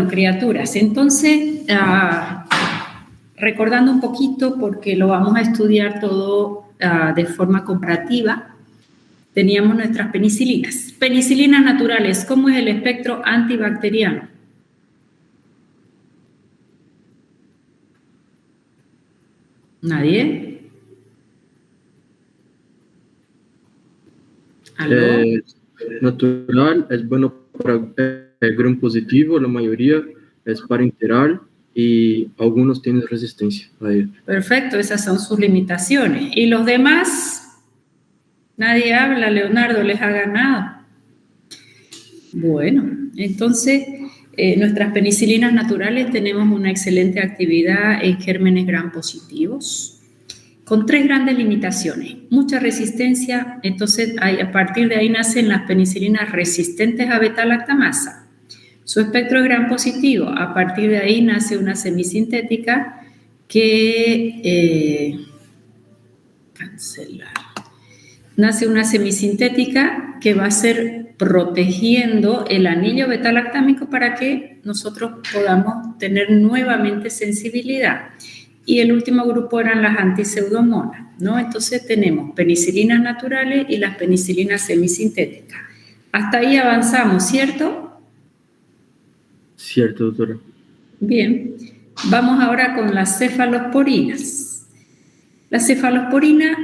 Bueno, criaturas, entonces, recordando un poquito, porque lo vamos a estudiar todo de forma comparativa, teníamos nuestras penicilinas. Penicilinas naturales, ¿cómo es el espectro antibacteriano? ¿Nadie? ¿Aló? Natural es bueno para gram positivo, la mayoría es parenteral y algunos tienen resistencia a él. Perfecto, esas son sus limitaciones. ¿Y los demás? Nadie habla, Leonardo, les ha ganado. Bueno, entonces, nuestras penicilinas naturales tenemos una excelente actividad en gérmenes gram positivos, con 3 grandes limitaciones. Mucha resistencia, entonces a partir de ahí nacen las penicilinas resistentes a beta-lactamasa. Su espectro es gram positivo, a partir de ahí nace una semisintética Nace una semisintética que va a ser protegiendo el anillo beta-lactámico para que nosotros podamos tener nuevamente sensibilidad. Y el último grupo eran las antiseudomonas, ¿no? Entonces tenemos penicilinas naturales y las penicilinas semisintéticas. Hasta ahí avanzamos, ¿cierto? Cierto, doctora. Bien, vamos ahora con las cefalosporinas. La cefalosporina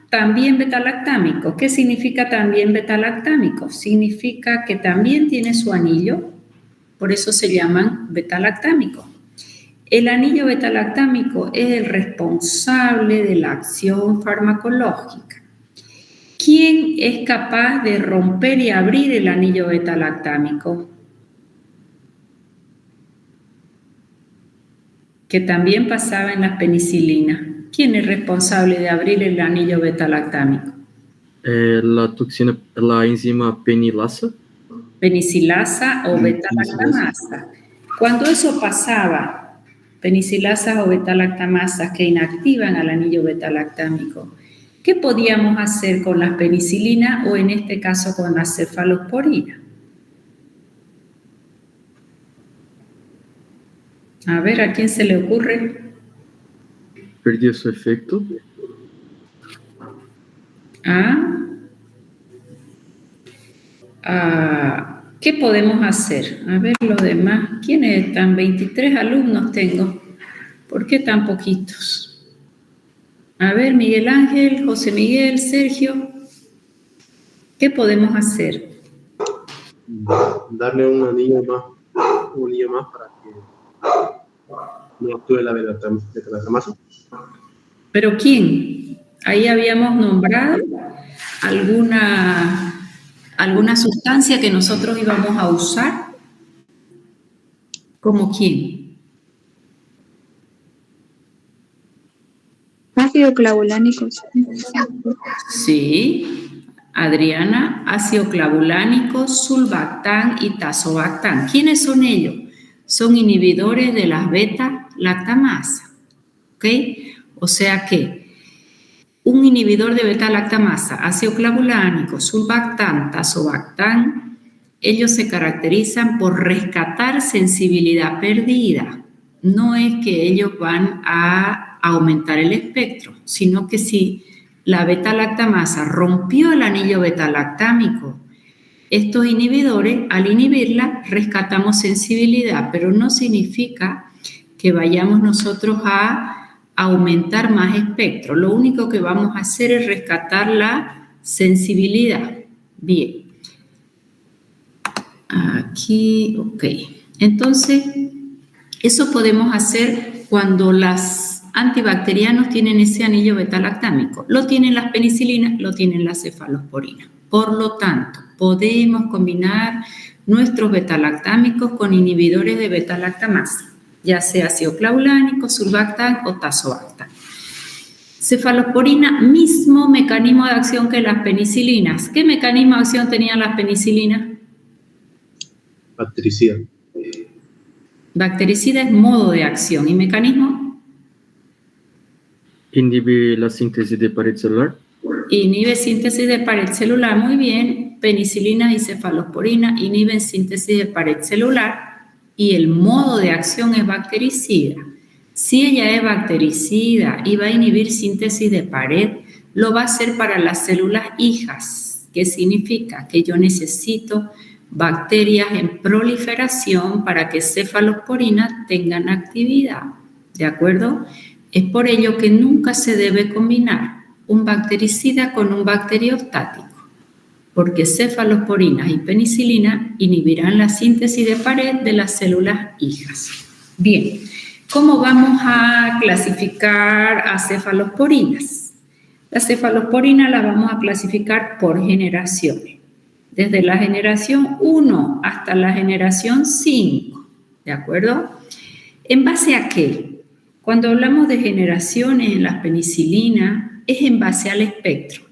también beta-lactámico. ¿Qué significa también beta-lactámico? Significa que también tiene su anillo, por eso se llaman beta-lactámicos. El anillo beta-lactámico es el responsable de la acción farmacológica. ¿Quién es capaz de romper y abrir el anillo beta-lactámico? Que también pasaba en las penicilinas. ¿Quién es responsable de abrir el anillo beta-lactámico? La enzima penilasa. Penicilasa o beta-lactamasa. Cuando eso pasaba, penicilasas o beta-lactamasas que inactivan al anillo beta-lactámico, ¿qué podíamos hacer con las penicilinas o en este caso con la cefalosporina? A ver, ¿a quién se le ocurre? Perdió su efecto. ¿Qué podemos hacer? A ver, los demás. ¿Quiénes están? 23 alumnos tengo. ¿Por qué tan poquitos? A ver, Miguel Ángel, José Miguel, Sergio. ¿Qué podemos hacer? Darle un anillo más para que no actúe la beta-lactamasa. ¿Pero quién? Ahí habíamos nombrado alguna sustancia que nosotros íbamos a usar. ¿Cómo quién? Ácido clavulánico. Sí, Adriana, ácido clavulánico, sulbactán y tazobactán. ¿Quiénes son ellos? Son inhibidores de las beta-lactamasa. ¿Ok? O sea que un inhibidor de beta-lactamasa, ácido clavulánico, sulbactán, tazobactán, ellos se caracterizan por rescatar sensibilidad perdida. No es que ellos van a aumentar el espectro, sino que si la beta-lactamasa rompió el anillo beta-lactámico, estos inhibidores, al inhibirla, rescatamos sensibilidad, pero no significa que vayamos nosotros a aumentar más espectro. Lo único que vamos a hacer es rescatar la sensibilidad. Bien. Aquí, ok. Entonces, eso podemos hacer cuando las antibacterianos tienen ese anillo beta-lactámico. Lo tienen las penicilinas, lo tienen las cefalosporinas. Por lo tanto, podemos combinar nuestros beta-lactámicos con inhibidores de beta-lactamasa, ya sea ácido clavulánico, sulbactán o tazobactán. Cefalosporina, mismo mecanismo de acción que las penicilinas. ¿Qué mecanismo de acción tenían las penicilinas? Bactericida. Bactericida es modo de acción. ¿Y mecanismo? Inhibe la síntesis de pared celular. Inhibe síntesis de pared celular. Muy bien. Penicilina y cefalosporina inhiben síntesis de pared celular. y el modo de acción es bactericida. Si ella es bactericida y va a inhibir síntesis de pared, lo va a hacer para las células hijas. ¿Qué significa? Que yo necesito bacterias en proliferación para que cefalosporinas tengan actividad. ¿De acuerdo? Es por ello que nunca se debe combinar un bactericida con un bacteriostático, porque cefalosporinas y penicilina inhibirán la síntesis de pared de las células hijas. Bien, ¿cómo vamos a clasificar a cefalosporinas? Las cefalosporinas las vamos a clasificar por generaciones, desde la generación 1 hasta la generación 5, ¿de acuerdo? ¿En base a qué? Cuando hablamos de generaciones en las penicilinas, es en base al espectro.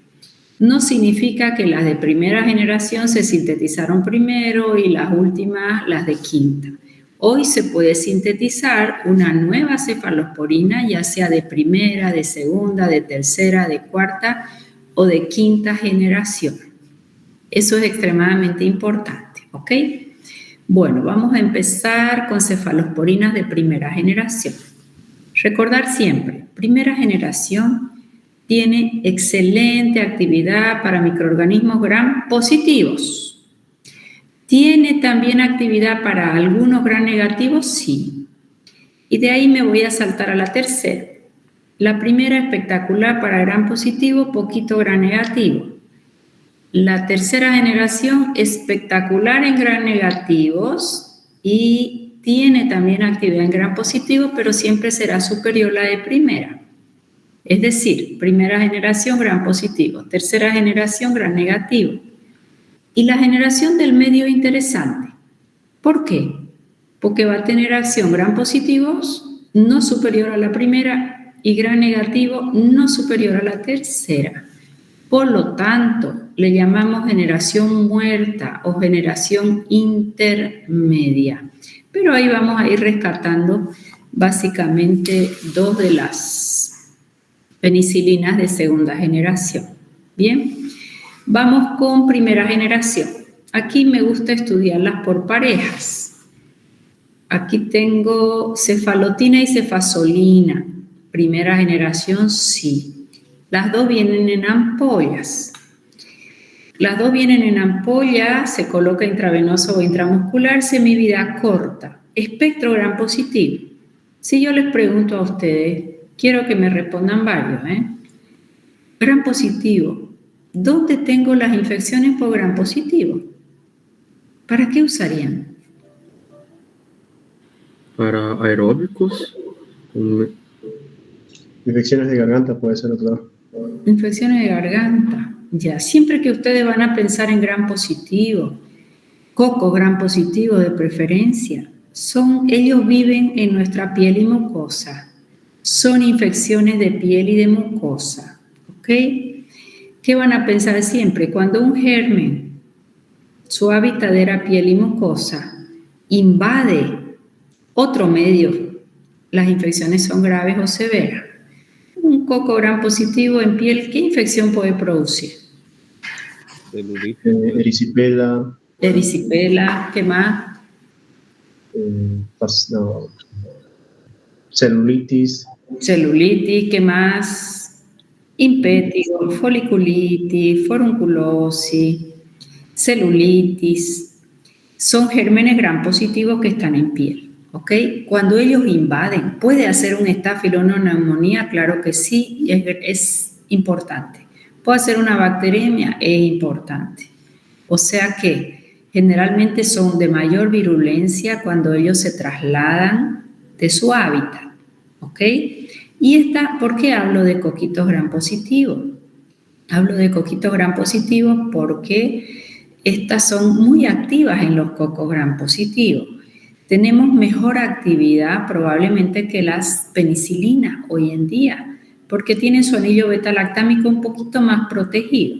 No significa que las de primera generación se sintetizaron primero y las últimas las de quinta. Hoy se puede sintetizar una nueva cefalosporina, ya sea de primera, de segunda, de tercera, de cuarta o de quinta generación. Eso es extremadamente importante, ¿ok? Bueno, vamos a empezar con cefalosporinas de primera generación. Recordar siempre, primera generación tiene excelente actividad para microorganismos gram positivos. ¿Tiene también actividad para algunos gram negativos? Sí. Y de ahí me voy a saltar a la tercera. La primera espectacular para gram positivo, poquito gram negativo. La tercera generación espectacular en gram negativos y tiene también actividad en gram positivo, pero siempre será superior a la de primera. Es decir, primera generación gram positivo, tercera generación gram negativo. Y la generación del medio interesante. ¿Por qué? Porque va a tener acción gram positivos no superior a la primera y gram negativo no superior a la tercera. Por lo tanto, le llamamos generación muerta o generación intermedia. Pero ahí vamos a ir rescatando básicamente dos de las penicilinas de segunda generación. Bien, vamos con primera generación. Aquí me gusta estudiarlas por parejas. Aquí tengo cefalotina y cefazolina. Primera generación, sí. Las dos vienen en ampollas. Las dos vienen en ampolla, se coloca intravenoso o intramuscular, semivida corta. Espectro gram positivo. Si yo les pregunto a ustedes, quiero que me respondan varios, Gram positivo. ¿Dónde tengo las infecciones por gram positivo? ¿Para qué usarían? Para aeróbicos. Infecciones de garganta puede ser otro. Infecciones de garganta. Ya, siempre que ustedes van a pensar en gram positivo, coco gram positivo de preferencia, ellos viven en nuestra piel y mucosa. Son infecciones de piel y de mucosa. ¿Ok? ¿Qué van a pensar siempre? Cuando un germen, su hábitat era piel y mucosa, invade otro medio, las infecciones son graves o severas. Un coco gram positivo en piel, ¿qué infección puede producir? Erisipela. Erisipela, ¿qué más? Celulitis. Celulitis, ¿qué más? Impétigo, foliculitis, forunculosis, celulitis. Son gérmenes gram positivos que están en piel. ¿Ok? Cuando ellos invaden, ¿puede hacer un estáfilo o una neumonía? Claro que sí, es importante. ¿Puede hacer una bacteremia? Es importante. O sea que generalmente son de mayor virulencia cuando ellos se trasladan de su hábitat. ¿Ok? Y ¿por qué hablo de coquitos gram positivos? Hablo de coquitos gram positivos porque estas son muy activas en los cocos gram positivos. Tenemos mejor actividad probablemente que las penicilinas hoy en día, porque tienen su anillo beta-lactámico un poquito más protegido.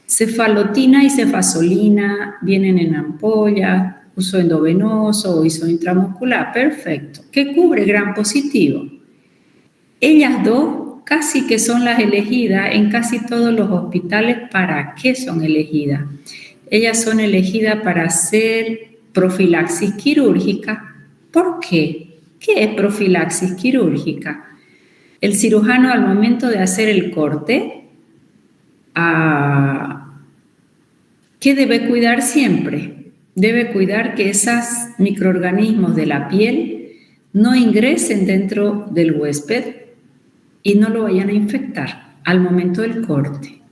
Cefalotina y cefazolina vienen en ampolla, uso endovenoso o uso intramuscular, perfecto. ¿Qué cubre gram positivo? Ellas dos casi que son las elegidas en casi todos los hospitales. ¿Para qué son elegidas? Ellas son elegidas para hacer profilaxis quirúrgica. ¿Por qué? ¿Qué es profilaxis quirúrgica? El cirujano al momento de hacer el corte, ¿qué debe cuidar siempre? Debe cuidar que esos microorganismos de la piel no ingresen dentro del huésped y no lo vayan a infectar al momento del corte.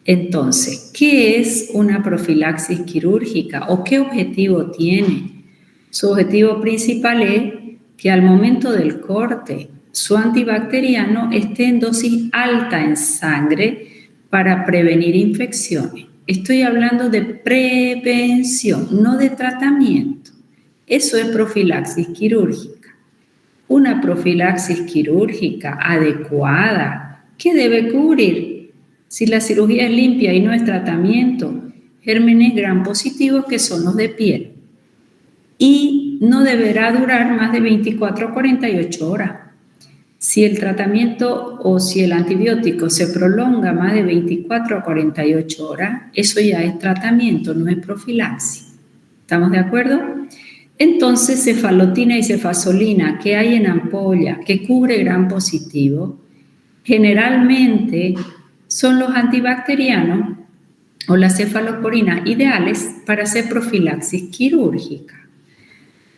Entonces, ¿qué es una profilaxis quirúrgica o qué objetivo tiene? Su objetivo principal es que al momento del corte su antibacteriano esté en dosis alta en sangre para prevenir infecciones. Estoy hablando de prevención, no de tratamiento. Eso es profilaxis quirúrgica. Una profilaxis quirúrgica adecuada, ¿qué debe cubrir? Si la cirugía es limpia y no es tratamiento, gérmenes gram positivos que son los de piel. Y no deberá durar más de 24 a 48 horas. Si el tratamiento o si el antibiótico se prolonga más de 24 a 48 horas, eso ya es tratamiento, no es profilaxis. ¿Estamos de acuerdo? Entonces, cefalotina y cefazolina que hay en ampolla que cubre gram positivo, generalmente son los antibacterianos o las cefalosporinas ideales para hacer profilaxis quirúrgica.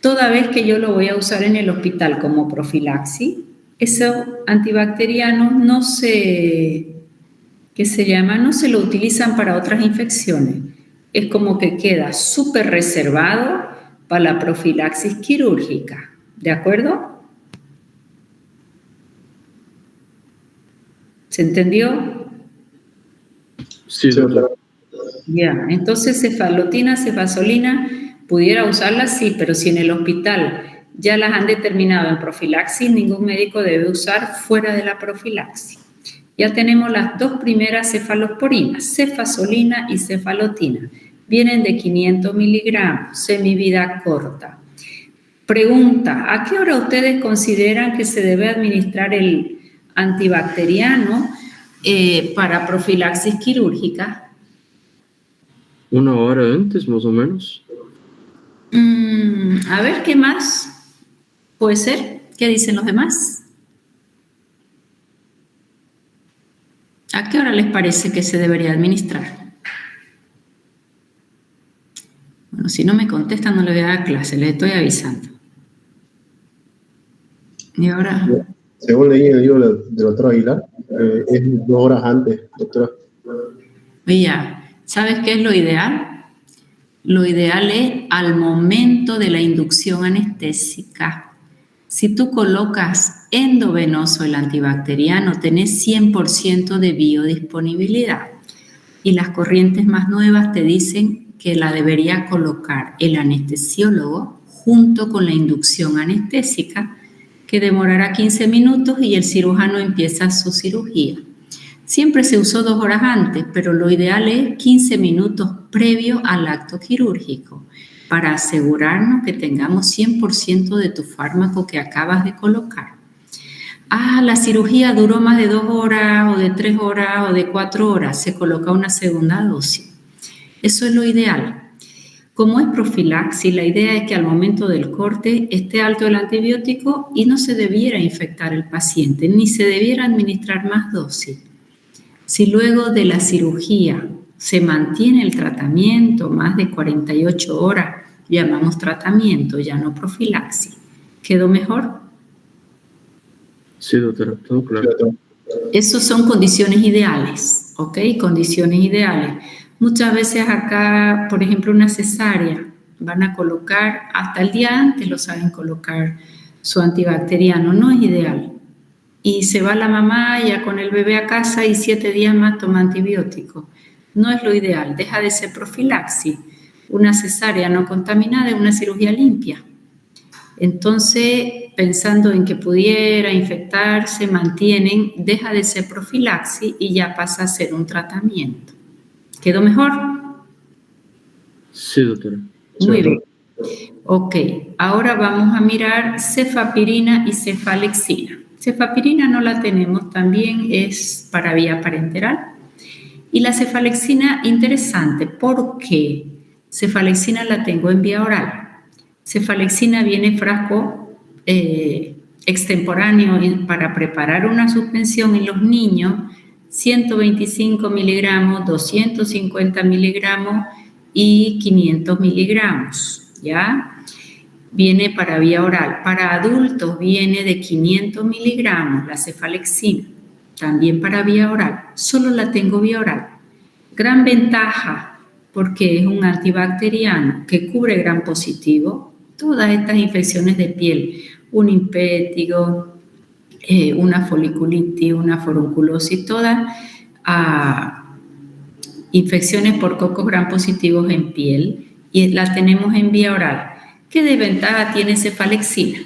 Toda vez que yo lo voy a usar en el hospital como profilaxis, esos antibacterianos no se lo utilizan para otras infecciones. Es como que queda súper reservado para la profilaxis quirúrgica. ¿De acuerdo? ¿Se entendió? Sí, doctor. Ya, entonces cefalotina, cefazolina, pudiera usarlas, sí, pero si en el hospital ya las han determinado en profilaxis, ningún médico debe usar fuera de la profilaxis. Ya tenemos las dos primeras cefalosporinas, cefazolina y cefalotina. Vienen de 500 miligramos, semivida corta. Pregunta, ¿a qué hora ustedes consideran que se debe administrar el antibacteriano para profilaxis quirúrgica? 1 hora antes, más o menos. A ver, ¿qué más puede ser? ¿Qué dicen los demás? ¿A qué hora les parece que se debería administrar? Bueno, si no me contestan, no les voy a dar clase, les estoy avisando. Y ahora... Según leí en el libro del doctor Aguilar, es 2 horas antes, doctora. Ya, ¿sabes qué es lo ideal? Lo ideal es al momento de la inducción anestésica. Si tú colocas endovenoso el antibacteriano, tenés 100% de biodisponibilidad. Y las corrientes más nuevas te dicen que la debería colocar el anestesiólogo junto con la inducción anestésica, que demorará 15 minutos y el cirujano empieza su cirugía. Siempre se usó 2 horas antes, pero lo ideal es 15 minutos previo al acto quirúrgico para asegurarnos que tengamos 100% de tu fármaco que acabas de colocar. La cirugía duró más de 2 horas o de 3 horas o de 4 horas, se coloca una segunda dosis. Eso es lo ideal. Como es profilaxis, la idea es que al momento del corte esté alto el antibiótico y no se debiera infectar el paciente, ni se debiera administrar más dosis. Si luego de la cirugía se mantiene el tratamiento más de 48 horas, llamamos tratamiento, ya no profilaxis. ¿Quedó mejor? Sí, doctora, todo claro. Esas son condiciones ideales, ¿ok? Condiciones ideales. Muchas veces acá, por ejemplo, una cesárea, van a colocar, hasta el día antes lo saben colocar su antibacteriano, no es ideal. Y se va la mamá ya con el bebé a casa y 7 días más toma antibiótico. No es lo ideal, deja de ser profilaxis. Una cesárea no contaminada es una cirugía limpia. Entonces, pensando en que pudiera infectarse, mantienen, deja de ser profilaxis y ya pasa a ser un tratamiento. ¿Quedó mejor? Sí, doctora. Muy bien. Ok, ahora vamos a mirar cefapirina y cefalexina. Cefapirina no la tenemos, también es para vía parenteral. Y la cefalexina, interesante. ¿Por qué? Cefalexina la tengo en vía oral. Cefalexina viene en frasco extemporáneo para preparar una suspensión en los niños, 125 miligramos, 250 miligramos y 500 miligramos, ¿ya? Viene para vía oral. Para adultos viene de 500 miligramos la cefalexina, también para vía oral. Solo la tengo vía oral. Gran ventaja porque es un antibacteriano que cubre gram positivo, todas estas infecciones de piel, un impétigo, una foliculitis, una forunculosis, todas infecciones por cocos gram positivos en piel, y la tenemos en vía oral. ¿Qué desventaja tiene cefalexina?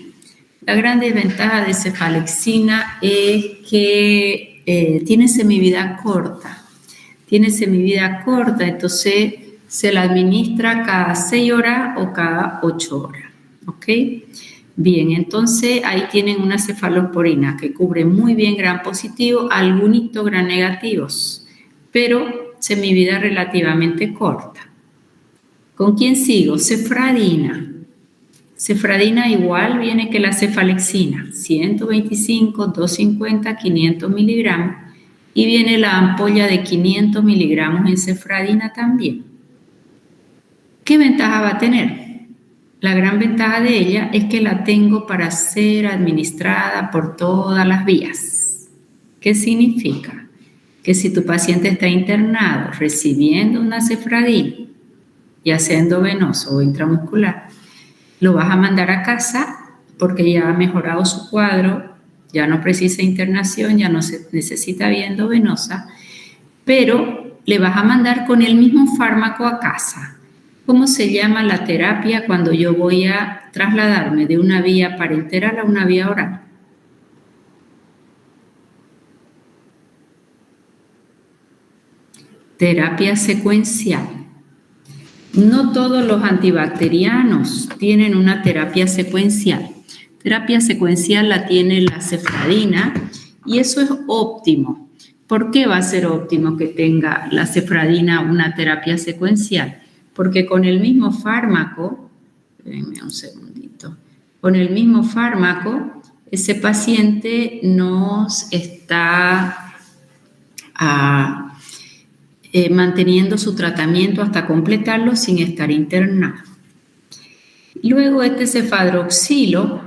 La gran desventaja de cefalexina es que tiene semivida corta. Tiene semivida corta, entonces se la administra cada 6 horas o cada 8 horas. ¿Ok? Bien, entonces ahí tienen una cefalosporina que cubre muy bien gram positivo, algunos gram negativos, pero semivida relativamente corta. ¿Con quién sigo? Cefradina. Cefradina igual viene que la cefalexina, 125, 250, 500 miligramos, y viene la ampolla de 500 miligramos en cefradina también. ¿Qué ventaja va a tener? La gran ventaja de ella es que la tengo para ser administrada por todas las vías. ¿Qué significa? Que si tu paciente está internado recibiendo una cefradina, ya sea endovenoso o intramuscular, lo vas a mandar a casa porque ya ha mejorado su cuadro, ya no precisa internación, ya no se necesita vía endovenosa, pero le vas a mandar con el mismo fármaco a casa. ¿Cómo se llama la terapia cuando yo voy a trasladarme de una vía parenteral a una vía oral? Terapia secuencial. No todos los antibacterianos tienen una terapia secuencial. Terapia secuencial la tiene la cefradina y eso es óptimo. ¿Por qué va a ser óptimo que tenga la cefradina una terapia secuencial? Porque con el mismo fármaco, espérenme un segundito, con el mismo fármaco, ese paciente nos está manteniendo su tratamiento hasta completarlo sin estar internado. Luego este cefadroxilo,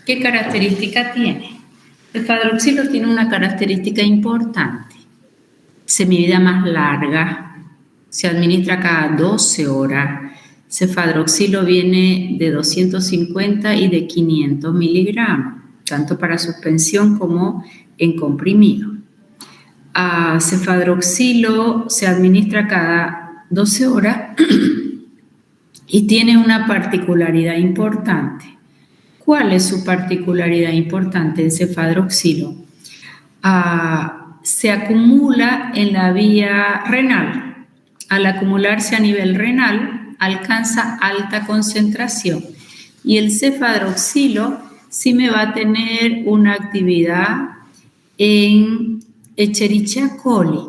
¿qué característica tiene? El cefadroxilo tiene una característica importante, semivida más larga, se administra cada 12 horas. Cefadroxilo viene de 250 y de 500 miligramos, tanto para suspensión como en comprimido. Cefadroxilo se administra cada 12 horas y tiene una particularidad importante. ¿Cuál es su particularidad importante en cefadroxilo? Se acumula en la vía renal. Al acumularse a nivel renal, alcanza alta concentración. Y el cefadroxilo sí me va a tener una actividad en Escherichia coli.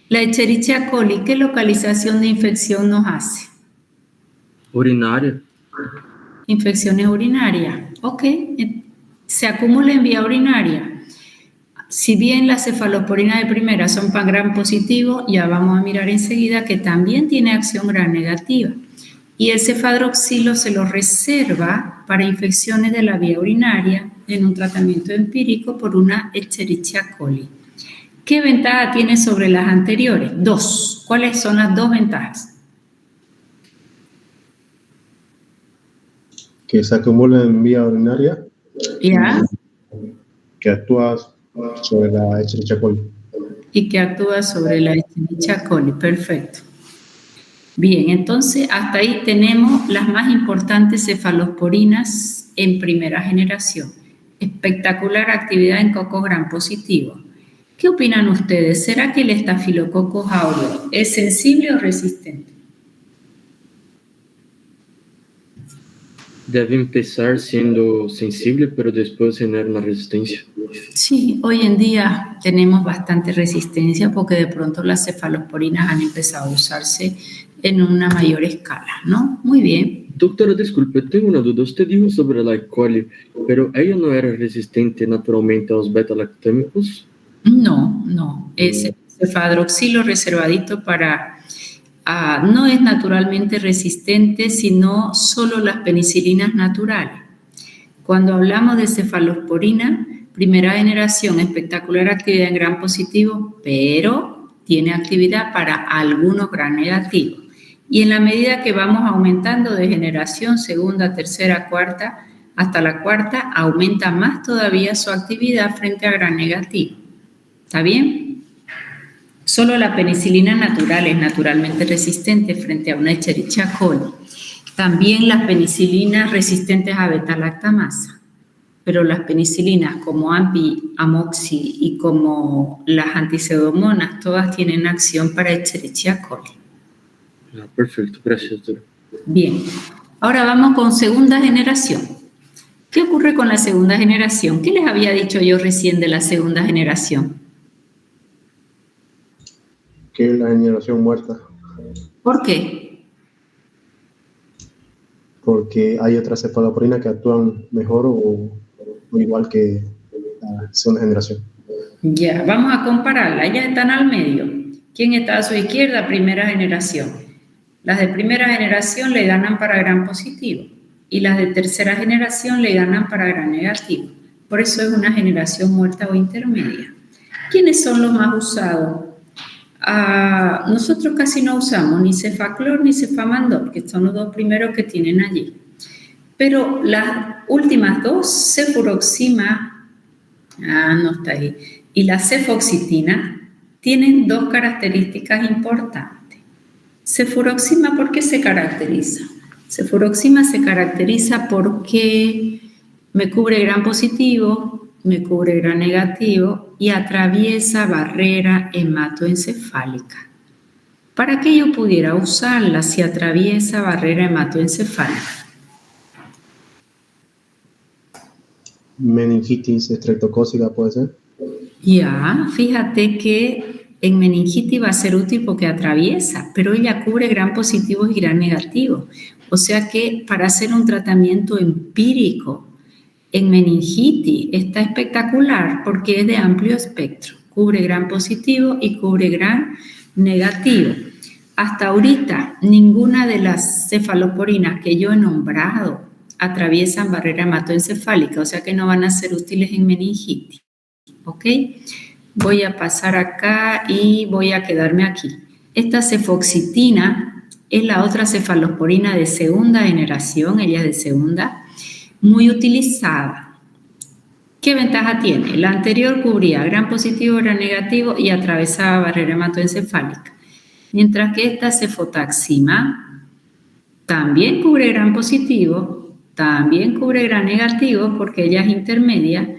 La Escherichia coli, ¿qué localización de infección nos hace? Urinaria. Infecciones urinarias. Ok, se acumula en vía urinaria. Si bien las cefalosporinas de primera son para gram positivo, ya vamos a mirar enseguida que también tiene acción gram negativa. Y el cefadroxilo se lo reserva para infecciones de la vía urinaria en un tratamiento empírico por una Escherichia coli. ¿Qué ventaja tiene sobre las anteriores? 2. ¿Cuáles son las 2 ventajas? Que se acumula en vía urinaria. ¿Ya? Que actúa sobre la Escherichia coli. Y que actúa sobre la Escherichia coli. Perfecto. Bien, entonces hasta ahí tenemos las más importantes cefalosporinas en primera generación. Espectacular actividad en cocos gram positivo. ¿Qué opinan ustedes? ¿Será que el Staphylococcus aureus es sensible o resistente? Debe empezar siendo sensible, pero después tener una resistencia. Sí, hoy en día tenemos bastante resistencia porque de pronto las cefalosporinas han empezado a usarse en una mayor escala, ¿no? Muy bien. Doctora, disculpe, tengo una duda. Usted dijo sobre la E. coli, pero ella no era resistente naturalmente a los beta-lactámicos. No. Ese cefadroxilo reservadito no es naturalmente resistente, sino solo las penicilinas naturales. Cuando hablamos de cefalosporina, primera generación, espectacular actividad en gram positivo, pero tiene actividad para algunos gram negativos. Y en la medida que vamos aumentando de generación, segunda, tercera, cuarta, hasta la cuarta, aumenta más todavía su actividad frente a gram negativo. ¿Está bien? Solo la penicilina natural es naturalmente resistente frente a una Escherichia coli. También las penicilinas resistentes a beta-lactamasa. Pero las penicilinas como AMPI, Amoxi y como las antipseudomonas, todas tienen acción para Escherichia coli. Perfecto, gracias, doctora. Bien, ahora vamos con segunda generación. ¿Qué ocurre con la segunda generación? ¿Qué les había dicho yo recién de la segunda generación? Que es la generación muerta. ¿Por qué? Porque hay otras cefalosporinas que actúan mejor o igual que la segunda generación. Ya, vamos a compararla. Ellas están al medio. ¿Quién está a su izquierda? Primera generación. Las de primera generación le ganan para gram positivo y las de tercera generación le ganan para gram negativo. Por eso es una generación muerta o intermedia. ¿Quiénes son los más usados? Nosotros casi no usamos ni cefaclor ni cefamandor, que son los dos primeros que tienen allí. Pero las últimas dos, cefuroxima, no está ahí, y la cefoxitina, tienen dos características importantes. Cefuroxima, ¿por qué se caracteriza? Cefuroxima se caracteriza porque me cubre gram positivo, me cubre gram negativo y atraviesa barrera hematoencefálica. Para que yo pudiera usarla si atraviesa barrera hematoencefálica. Meningitis estreptocócica puede ser. Ya, fíjate que en meningitis va a ser útil porque atraviesa, pero ella cubre gram positivos y gram negativos. O sea que para hacer un tratamiento empírico en meningitis está espectacular porque es de amplio espectro. Cubre gram positivo y cubre gram negativo. Hasta ahorita, ninguna de las cefalosporinas que yo he nombrado atraviesan barrera hematoencefálica, o sea que no van a ser útiles en meningitis. ¿Ok? Voy a pasar acá y voy a quedarme aquí. Esta cefoxitina es la otra cefalosporina de segunda generación, ella es de segunda, muy utilizada. ¿Qué ventaja tiene? La anterior cubría gram positivo, gram negativo y atravesaba barrera hematoencefálica. Mientras que esta cefotaxima también cubre gram positivo, también cubre gram negativo porque ella es intermedia,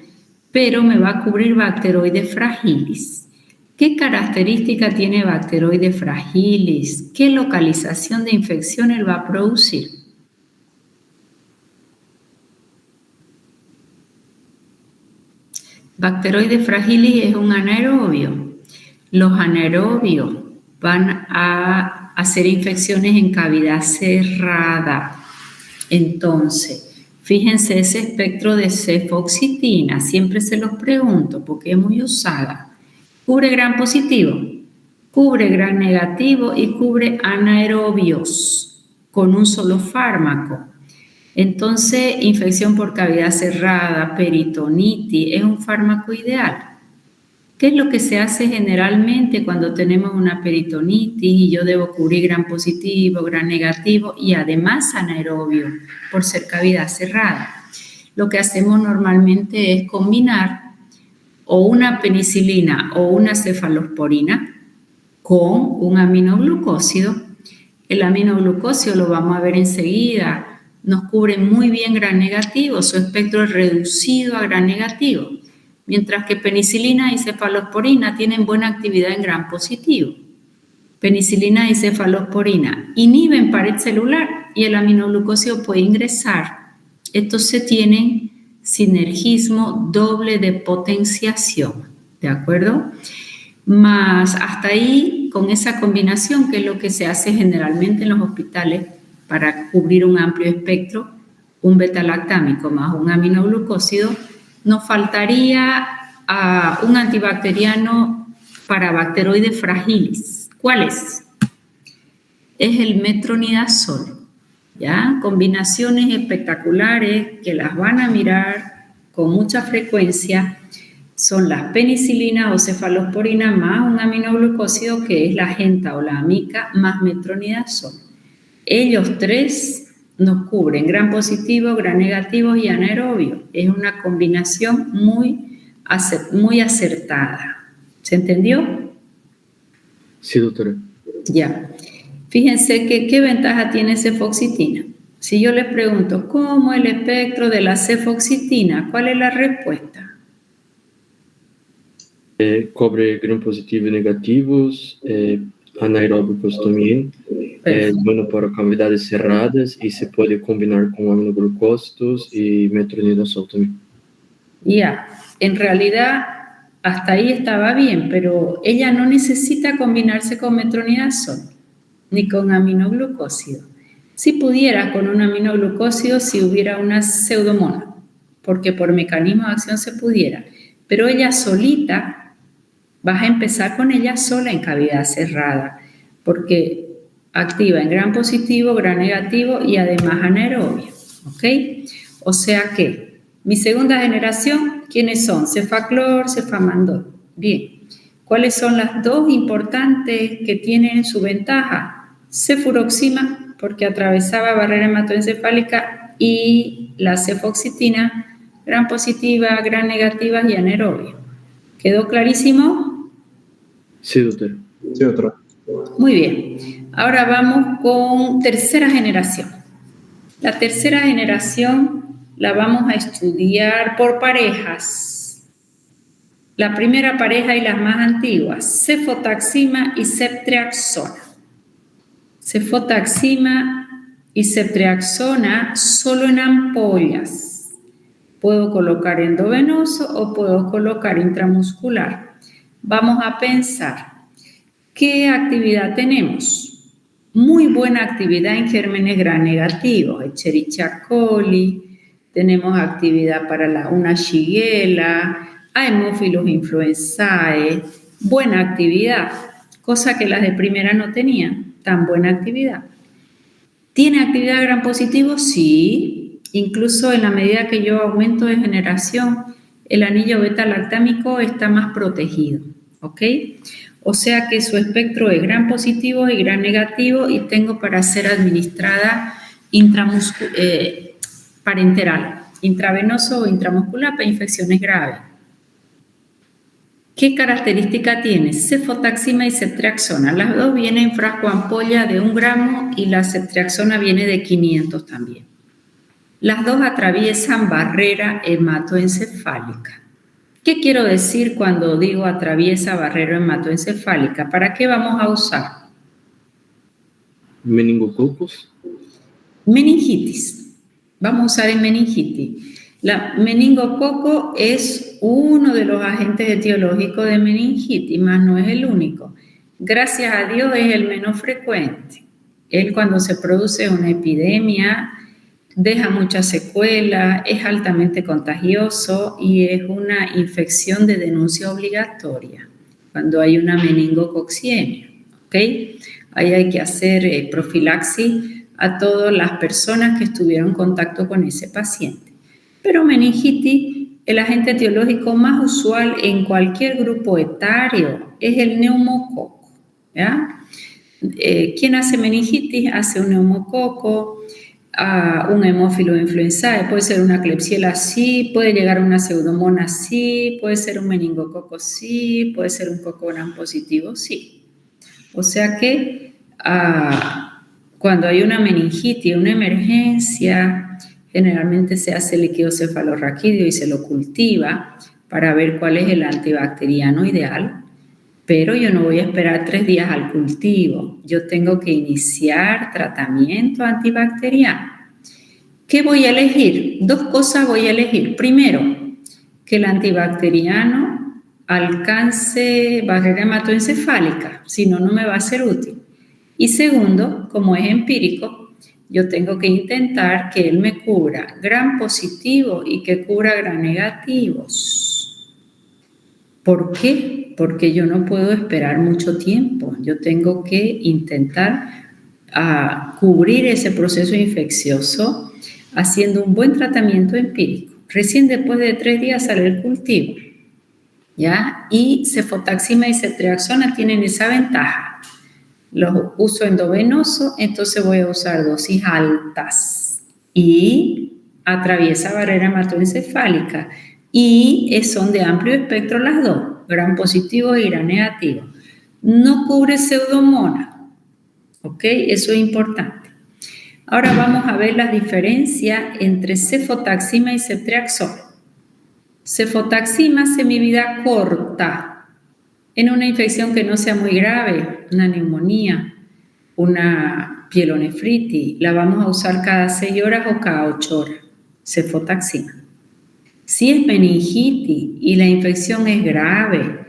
pero me va a cubrir Bacteroides fragilis. ¿Qué característica tiene Bacteroides fragilis? ¿Qué localización de infecciones va a producir? Bacteroides fragilis es un anaerobio. Los anaerobios van a hacer infecciones en cavidad cerrada. Entonces, fíjense ese espectro de cefoxitina, siempre se los pregunto porque es muy usada. Cubre gram positivo, cubre gram negativo y cubre anaerobios con un solo fármaco. Entonces, infección por cavidad cerrada, peritonitis, es un fármaco ideal. ¿Qué es lo que se hace generalmente cuando tenemos una peritonitis y yo debo cubrir gram positivo, gram negativo y además anaerobio por ser cavidad cerrada? Lo que hacemos normalmente es combinar o una penicilina o una cefalosporina con un aminoglucósido. El aminoglucósido lo vamos a ver enseguida. Nos cubre muy bien gram negativo, su espectro es reducido a gram negativo. Mientras que penicilina y cefalosporina tienen buena actividad en gram positivo. Penicilina y cefalosporina inhiben pared celular y el aminoglucósido puede ingresar. Estos se tienen sinergismo doble de potenciación, ¿de acuerdo? Más hasta ahí con esa combinación, que es lo que se hace generalmente en los hospitales para cubrir un amplio espectro, un beta-lactámico más un aminoglucósido, nos faltaría un antibacteriano para Bacteroides fragilis. ¿Cuál es? Es el metronidazol. ¿Ya? Combinaciones espectaculares que las van a mirar con mucha frecuencia son las penicilinas o cefalosporinas más un aminoglucósido que es la genta o la amica más metronidazol. Ellos tres nos cubren gram positivo, gram negativo y anaerobio. Es una combinación muy acertada. ¿Se entendió? Sí, doctora. Ya. Fíjense que qué ventaja tiene cefoxitina. Si yo les pregunto, ¿cómo es el espectro de la cefoxitina? ¿Cuál es la respuesta? Cobre gram positivo y negativos, anaeróbicos también. Es bueno para cavidades cerradas y se puede combinar con aminoglucósidos y metronidazol también. Ya, en realidad hasta ahí estaba bien, pero ella no necesita combinarse con metronidazol ni con aminoglucósido. Si pudiera con un aminoglucósido si hubiera una pseudomona, porque por mecanismo de acción se pudiera, pero ella solita, vas a empezar con ella sola en cavidad cerrada, porque activa en gram positivo, gram negativo y además anaerobio, ¿ok? O sea que mi segunda generación, ¿quiénes son? Cefaclor, cefamandol. Bien, ¿cuáles son las dos importantes que tienen su ventaja? Cefuroxima, porque atravesaba barrera hematoencefálica, y la cefoxitina, gram positiva, gram negativa y anaerobio. ¿Quedó clarísimo? Sí, doctora. Sí, doctora. Muy bien. Ahora vamos con tercera generación. La tercera generación la vamos a estudiar por parejas. La primera pareja y las más antiguas, cefotaxima y ceftriaxona. Cefotaxima y ceftriaxona solo en ampollas. Puedo colocar endovenoso o puedo colocar intramuscular. Vamos a pensar, ¿qué actividad tenemos? Muy buena actividad en gérmenes gram negativos, Escherichia coli, tenemos actividad para una Shigella, Haemophilus influenzae, buena actividad, cosa que las de primera no tenían tan buena actividad. ¿Tiene actividad gram positivo? Sí, incluso en la medida que yo aumento de generación, el anillo beta-lactámico está más protegido, ¿ok? O sea que su espectro es gram positivo y gram negativo y tengo para ser administrada parenteral, intravenoso o intramuscular para infecciones graves. ¿Qué característica tiene? Cefotaxima y ceftriaxona. Las dos vienen en frasco ampolla de 1 gramo y la ceftriaxona viene de 500 también. Las dos atraviesan barrera hematoencefálica. ¿Qué quiero decir cuando digo atraviesa barrera hematoencefálica? ¿Para qué vamos a usar? Meningococos. Meningitis. Vamos a usar en meningitis. La meningococo es uno de los agentes etiológicos de meningitis, más no es el único. Gracias a Dios es el menos frecuente. Él cuando se produce una epidemia deja muchas secuelas, es altamente contagioso y es una infección de denuncia obligatoria cuando hay una meningococcemia, ¿ok? Ahí hay que hacer profilaxis a todas las personas que estuvieron en contacto con ese paciente. Pero meningitis, el agente etiológico más usual en cualquier grupo etario es el neumococo, ¿ya? ¿Quién hace meningitis? Hace un neumococo, un Haemophilus influenzae, puede ser una Klebsiella sí, puede llegar a una pseudomonas sí, puede ser un meningococo sí, puede ser un coco gram positivo sí. O sea que cuando hay una meningitis, una emergencia, generalmente se hace líquido cefalorraquídeo y se lo cultiva para ver cuál es el antibacteriano ideal, pero yo no voy a esperar 3 días al cultivo. Yo tengo que iniciar tratamiento antibacteriano. ¿Qué voy a elegir? 2 cosas voy a elegir. Primero, que el antibacteriano alcance barrera hematoencefálica, si no, no me va a ser útil. Y segundo, como es empírico, yo tengo que intentar que él me cubra gram positivo y que cubra gram negativos. ¿Por qué? Porque yo no puedo esperar mucho tiempo. Yo tengo que intentar cubrir ese proceso infeccioso haciendo un buen tratamiento empírico. Recién después de 3 días sale el cultivo, ¿ya? Y cefotaxima y ceftriaxona tienen esa ventaja. Los uso endovenoso, entonces voy a usar dosis altas y atraviesa barrera hematoencefálica y son de amplio espectro las dos, gram positivo y gram negativo. No cubre pseudomonas, ¿ok? Eso es importante. Ahora vamos a ver las diferencias entre cefotaxima y ceftriaxona. Cefotaxima hace mi vida corta en una infección que no sea muy grave, una neumonía, una pielonefritis. La vamos a usar cada 6 horas o cada 8 horas, cefotaxima. Si es meningitis y la infección es grave,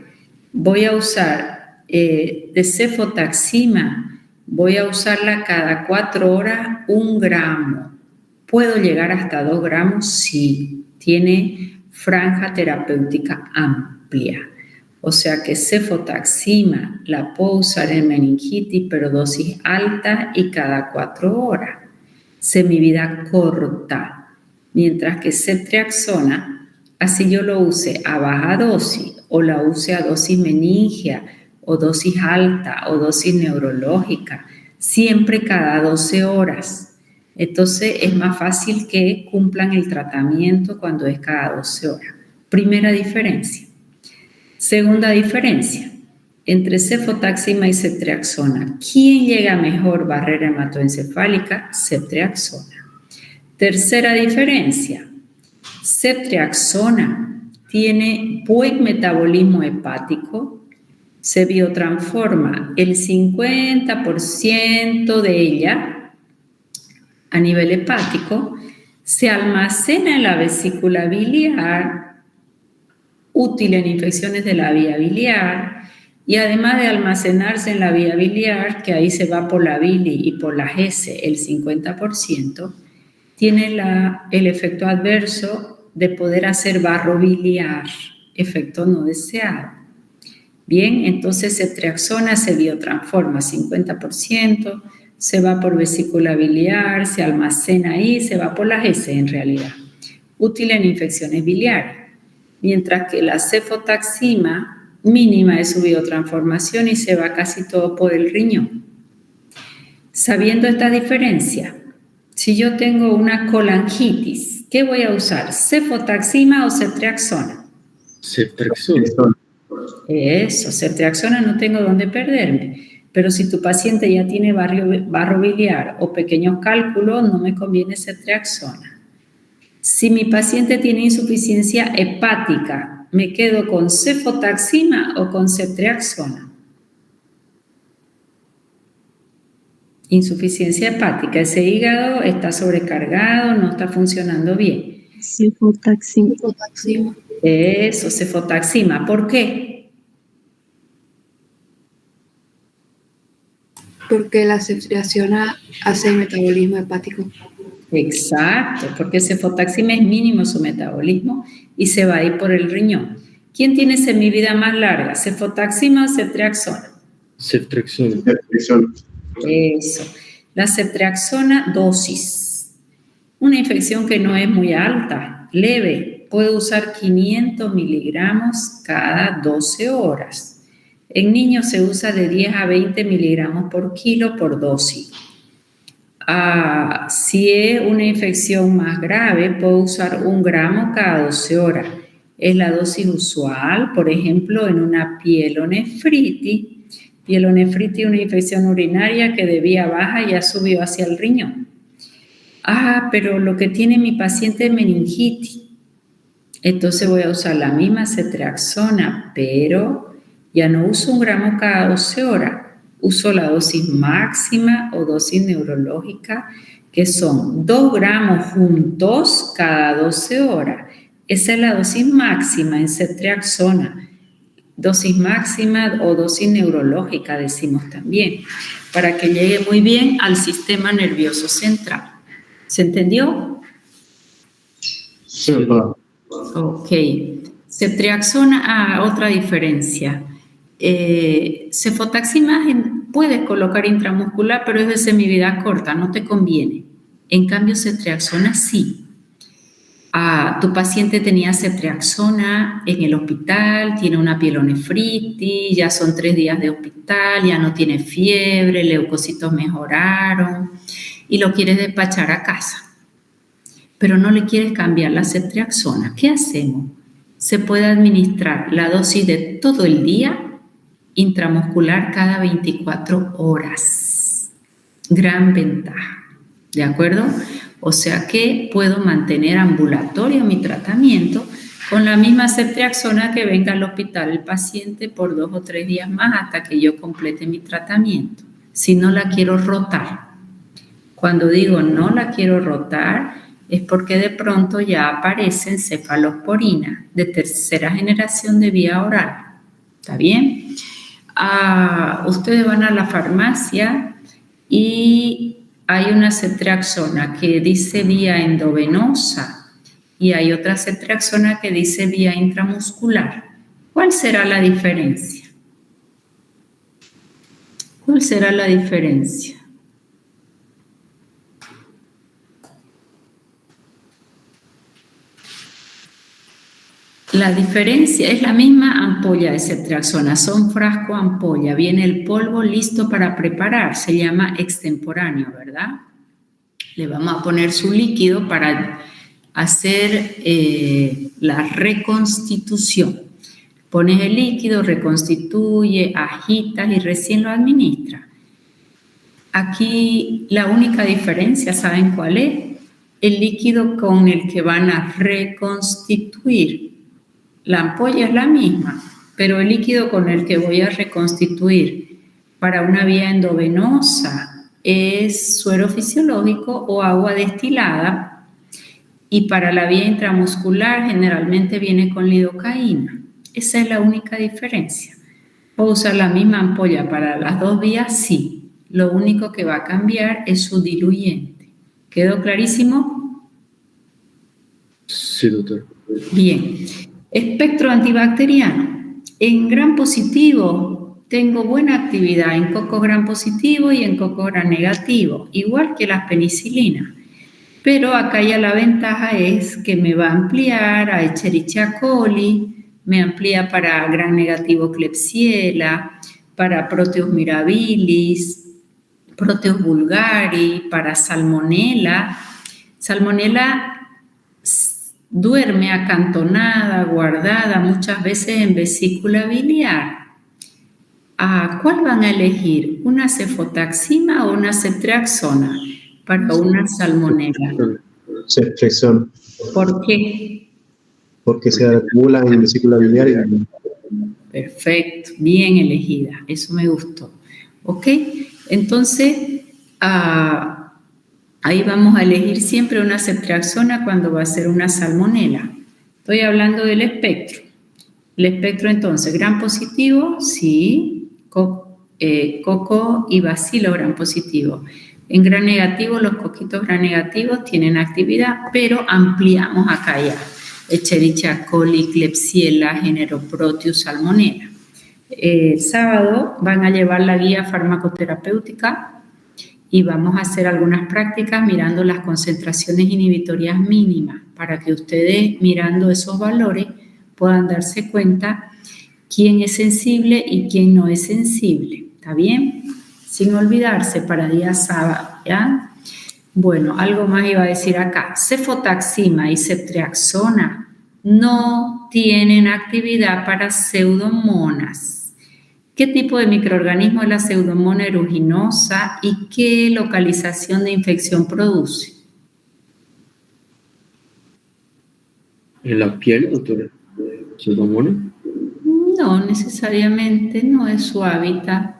voy a usar de cefotaxima, voy a usarla cada 4 horas 1 gramo. ¿Puedo llegar hasta 2 gramos? Sí, tiene franja terapéutica amplia. O sea que cefotaxima la puedo usar en meningitis, pero dosis alta y cada 4 horas. Semivida corta. Mientras que ceftriaxona, así yo lo use a baja dosis o la use a dosis meningia o dosis alta o dosis neurológica, siempre cada 12 horas. Entonces es más fácil que cumplan el tratamiento cuando es cada 12 horas. Primera diferencia. Segunda diferencia entre cefotaxima y ceftriaxona. ¿Quién llega mejor barrera hematoencefálica? Ceftriaxona. Tercera diferencia. Ceftriaxona tiene buen metabolismo hepático, se biotransforma el 50% de ella a nivel hepático, se almacena en la vesícula biliar, útil en infecciones de la vía biliar, y además de almacenarse en la vía biliar, que ahí se va por la bili y por las heces el 50%, tiene el efecto adverso de poder hacer barro biliar, efecto no deseado. Bien, entonces ceftriaxona se biotransforma 50%, se va por vesícula biliar, se almacena ahí, se va por las heces en realidad, útil en infecciones biliares. Mientras que la cefotaxima mínima es su biotransformación y se va casi todo por el riñón. Sabiendo esta diferencia, si yo tengo una colangitis, ¿qué voy a usar? ¿Cefotaxima o ceftriaxona? Ceftriaxona. Eso, ceftriaxona no tengo dónde perderme. Pero si tu paciente ya tiene barro biliar o pequeños cálculos, no me conviene ceftriaxona. Si mi paciente tiene insuficiencia hepática, ¿me quedo con cefotaxima o con ceftriaxona? Insuficiencia hepática, ese hígado está sobrecargado, no está funcionando bien. Cefotaxima. Eso, cefotaxima. ¿Por qué? Porque la ceftriaxona hace metabolismo hepático. Exacto, porque cefotaxima es mínimo su metabolismo y se va a ir por el riñón. ¿Quién tiene semivida más larga, cefotaxima o ceftriaxona? Ceftriaxona. Eso. La ceftriaxona dosis. Una infección que no es muy alta, leve, puedo usar 500 miligramos cada 12 horas. En niños se usa de 10 a 20 miligramos por kilo por dosis. Si es una infección más grave, puedo usar 1 gramo cada 12 horas. Es la dosis usual, por ejemplo, en una pielonefritis. Pielonefritis es una infección urinaria que de vía baja ya subió hacia el riñón. Pero lo que tiene mi paciente es meningitis. Entonces voy a usar la misma ceftriaxona, pero ya no uso 1 gramo cada 12 horas. Uso la dosis máxima o dosis neurológica, que son 2 gramos juntos cada 12 horas. Esa es la dosis máxima en ceftriaxona. dosis máxima o dosis neurológica, decimos también, para que llegue muy bien al sistema nervioso central. ¿Se entendió? Sí, doctora. Ok. Ceftriaxona, otra diferencia. Cefotaxima puedes colocar intramuscular, pero es de semivida corta, no te conviene. En cambio, ceftriaxona sí. Tu paciente tenía ceftriaxona en el hospital, tiene una pielonefritis, ya son 3 días de hospital, ya no tiene fiebre, leucocitos mejoraron y lo quieres despachar a casa. Pero no le quieres cambiar la ceftriaxona. ¿Qué hacemos? Se puede administrar la dosis de todo el día intramuscular cada 24 horas. Gran ventaja. ¿De acuerdo? O sea que puedo mantener ambulatorio mi tratamiento con la misma ceftriaxona que venga al hospital el paciente por 2 o 3 días más hasta que yo complete mi tratamiento. Si no la quiero rotar. Cuando digo no la quiero rotar, es porque de pronto ya aparecen cefalosporinas de tercera generación de vía oral. ¿Está bien? Ustedes van a la farmacia y hay una ceftriaxona que dice vía endovenosa y hay otra ceftriaxona que dice vía intramuscular. ¿Cuál será la diferencia? ¿Cuál será la diferencia? La diferencia es la misma ampolla de ceftriaxona, son frasco ampolla, viene el polvo listo para preparar, se llama extemporáneo, ¿verdad? Le vamos a poner su líquido para hacer la reconstitución. Pones el líquido, reconstituye, agitas y recién lo administras. Aquí la única diferencia, ¿saben cuál es? El líquido con el que van a reconstituir. La ampolla es la misma, pero el líquido con el que voy a reconstituir para una vía endovenosa es suero fisiológico o agua destilada y para la vía intramuscular generalmente viene con lidocaína. Esa es la única diferencia. ¿Puedo usar la misma ampolla para las 2 vías? Sí. Lo único que va a cambiar es su diluyente. ¿Quedó clarísimo? Sí, doctor. Bien. Espectro antibacteriano. En gram positivo tengo buena actividad en coco gram positivo y en coco gram negativo, igual que las penicilinas. Pero acá ya la ventaja es que me va a ampliar a Escherichia coli, me amplía para gram negativo Klebsiella, para Proteus mirabilis, Proteus vulgari, para Salmonella. Salmonella duerme acantonada, guardada, muchas veces en vesícula biliar. ¿Cuál van a elegir? ¿Una cefotaxima o una ceftriaxona para una salmonela? Ceftriaxona. ¿Por qué? Porque se acumula en vesícula biliar y... Perfecto, bien elegida, eso me gustó. ¿Ok? Entonces, ahí vamos a elegir siempre una ceftriaxona cuando va a ser una salmonela. Estoy hablando del espectro. El espectro entonces, gram positivo, sí, coco y bacilo gram positivo. En gram negativo, los coquitos gram negativos tienen actividad, pero ampliamos acá ya. Escherichia coli, Klebsiella, género Proteus, salmonella. El sábado van a llevar la guía farmacoterapéutica y vamos a hacer algunas prácticas mirando las concentraciones inhibitorias mínimas para que ustedes, mirando esos valores, puedan darse cuenta quién es sensible y quién no es sensible. ¿Está bien? Sin olvidarse para día sábado, ¿ya? Bueno, algo más iba a decir acá. Cefotaxima y ceftriaxona no tienen actividad para pseudomonas. ¿Qué tipo de microorganismo es la pseudomona aeruginosa y qué localización de infección produce? ¿En la piel, doctora? ¿Pseudomonas? No necesariamente, no es su hábitat.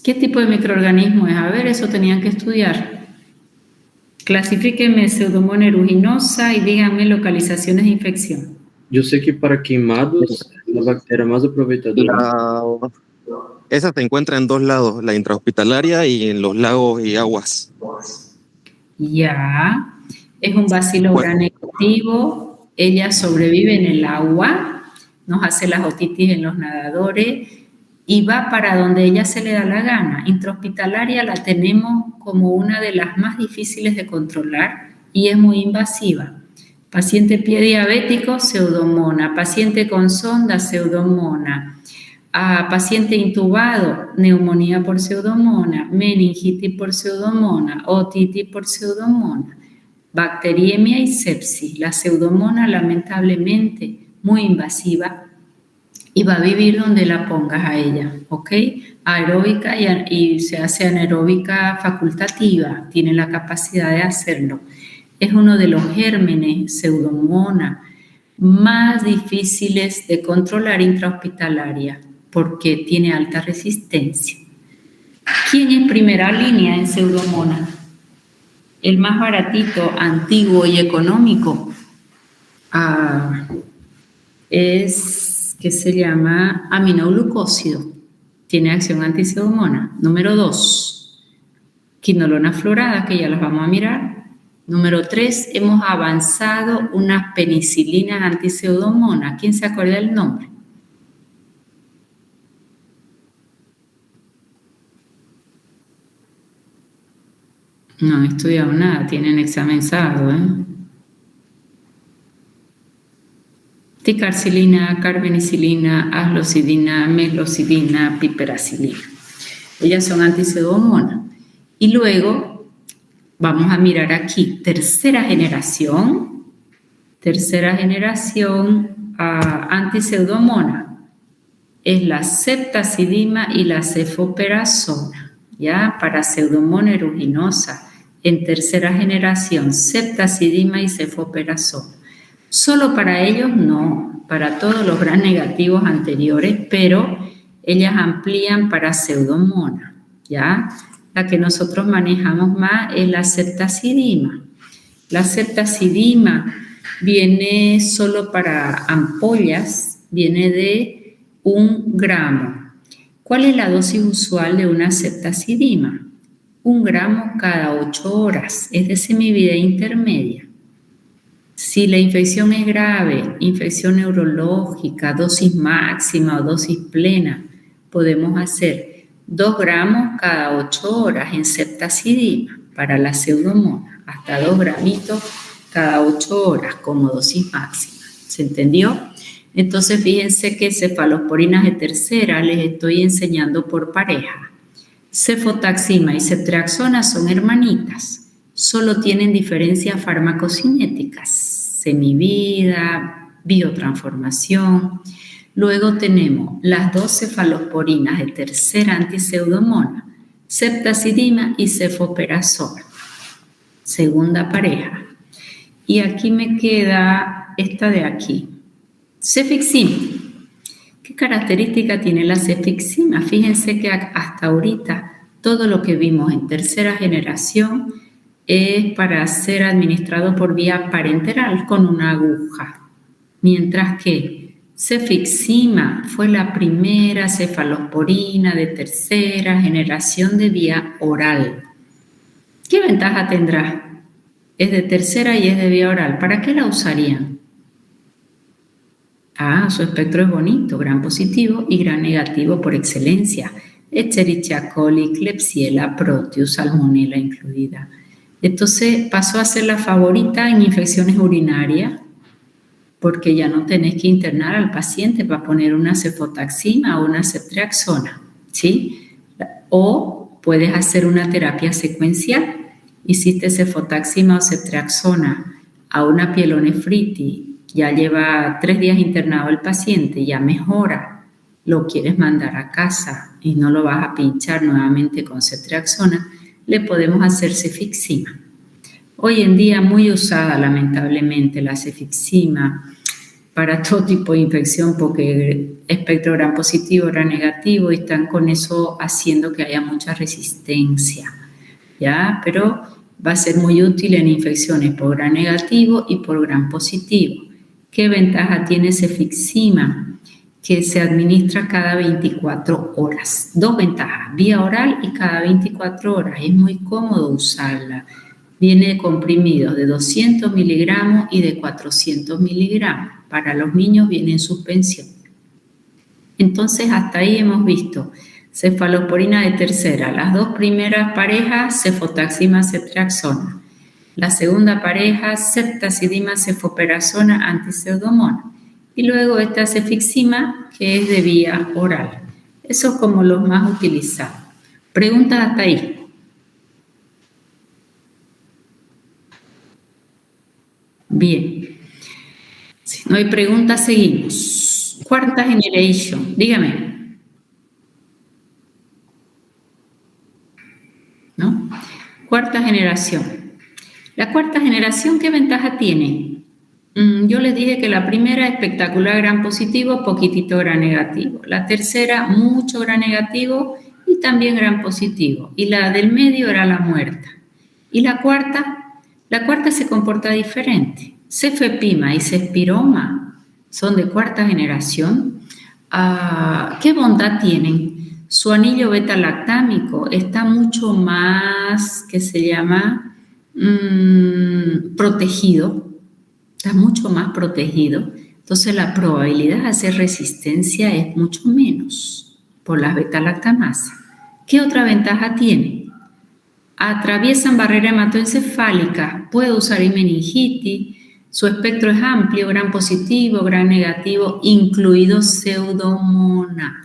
¿Qué tipo de microorganismo es? A ver, eso tenían que estudiar. Clasifíquenme pseudomonas aeruginosa y díganme localizaciones de infección. Yo sé que para quemados la bacteria más aproveitadora. Esa se encuentra en 2 lados, la intrahospitalaria y en los lagos y aguas. Ya, es un bacilo gram negativo, ella sobrevive en el agua, nos hace las otitis en los nadadores y va para donde ella se le da la gana. Intrahospitalaria la tenemos como una de las más difíciles de controlar y es muy invasiva. Paciente pie diabético, Pseudomonas. Paciente con sonda, Pseudomonas. Paciente intubado, neumonía por Pseudomonas. Meningitis por Pseudomonas. Otitis por Pseudomonas. Bacteriemia y sepsis. La Pseudomonas, lamentablemente, muy invasiva y va a vivir donde la pongas a ella, ¿ok? Aeróbica y se hace anaeróbica facultativa. Tiene la capacidad de hacerlo. Es uno de los gérmenes Pseudomonas más difíciles de controlar intrahospitalaria porque tiene alta resistencia. ¿Quién es primera línea en Pseudomonas? El más baratito, antiguo y económico es que se llama aminoglucósido. Tiene acción anti-Pseudomonas. Número 2, quinolona florada, que ya las vamos a mirar. Número 3, hemos avanzado unas penicilinas anti-Pseudomonas. ¿Quién se acuerda del nombre? No han estudiado nada, tienen examenzado, Ticarcilina, carbenicilina, azlocidina, melocidina, piperacilina. Ellas son anti-Pseudomonas. Y luego vamos a mirar aquí, tercera generación anti-Pseudomonas. Es la ceftazidima y la cefoperazona, ¿ya? Para Pseudomonas aeruginosa, en tercera generación, ceftazidima y cefoperazona. Solo para ellos no, para todos los gram negativos anteriores, pero ellas amplían para Pseudomonas, ¿ya? La que nosotros manejamos más es la ceftazidima. La ceftazidima viene solo para ampollas, viene de 1 gramo. ¿Cuál es la dosis usual de una ceftazidima? 1 gramo cada 8 horas, es de semivida intermedia. Si la infección es grave, infección neurológica, dosis máxima o dosis plena, podemos hacer 2 gramos cada 8 horas en ceftazidima para la Pseudomonas, hasta 2 gramitos cada 8 horas como dosis máxima. ¿Se entendió? Entonces, fíjense que cefalosporinas de tercera les estoy enseñando por pareja. Cefotaxima y ceftriaxona son hermanitas. Solo tienen diferencias farmacocinéticas, semivida, biotransformación. Luego tenemos las 2 cefalosporinas de tercera anti-Pseudomonas, ceftazidima y cefoperazona. Segunda pareja. Y aquí me queda esta de aquí. Cefixima. ¿Qué característica tiene la cefixima? Fíjense que hasta ahorita todo lo que vimos en tercera generación es para ser administrado por vía parenteral con una aguja, mientras que cefixima fue la primera cefalosporina de tercera generación de vía oral. ¿Qué ventaja tendrá? Es de tercera y es de vía oral. ¿Para qué la usarían? Su espectro es bonito, gram positivo y gram negativo por excelencia. Escherichia coli, Klebsiella, Proteus, Salmonella incluida. Entonces pasó a ser la favorita en infecciones urinarias porque ya no tenés que internar al paciente para poner una cefotaxima o una ceftriaxona, ¿sí? O puedes hacer una terapia secuencial. Hiciste cefotaxima o ceftriaxona a una pielonefritis, ya lleva 3 días internado el paciente, ya mejora, lo quieres mandar a casa y no lo vas a pinchar nuevamente con ceftriaxona, le podemos hacer cefixima. Hoy en día muy usada lamentablemente la cefixima para todo tipo de infección porque espectro gram positivo, gram negativo y están con eso haciendo que haya mucha resistencia, ¿ya? Pero va a ser muy útil en infecciones por gram negativo y por gram positivo. ¿Qué ventaja tiene cefixima? Que se administra cada 24 horas. 2 ventajas, vía oral y cada 24 horas. Es muy cómodo usarla. Viene de comprimidos de 200 miligramos y de 400 miligramos. Para los niños viene en suspensión. Entonces, hasta ahí hemos visto cefalosporina de tercera. Las 2 primeras parejas, cefotaxima, ceftriaxona. La segunda pareja, ceftazidima, cefoperazona, antipseudomonas. Y luego esta cefixima, que es de vía oral. Eso es como los más utilizados. ¿Preguntas hasta ahí? Bien. Si no hay preguntas, seguimos. Cuarta generation. Dígame. ¿No? Cuarta generación. La cuarta generación, ¿qué ventaja tiene? Yo les dije que la primera, espectacular gran positivo, poquitito gran negativo. La tercera, mucho gran negativo y también gran positivo. Y la del medio era la muerta. Y la cuarta se comporta diferente. Cefepima y cefpiroma son de cuarta generación. ¿Qué bondad tienen? Su anillo beta-lactámico está mucho más, que se llama, protegido. Está mucho más protegido. Entonces, la probabilidad de hacer resistencia es mucho menos por las beta-lactamasa. ¿Qué otra ventaja tiene? Atraviesan barrera hematoencefálica, puede usar meningitis, su espectro es amplio, gran positivo, gran negativo, incluido pseudomonas.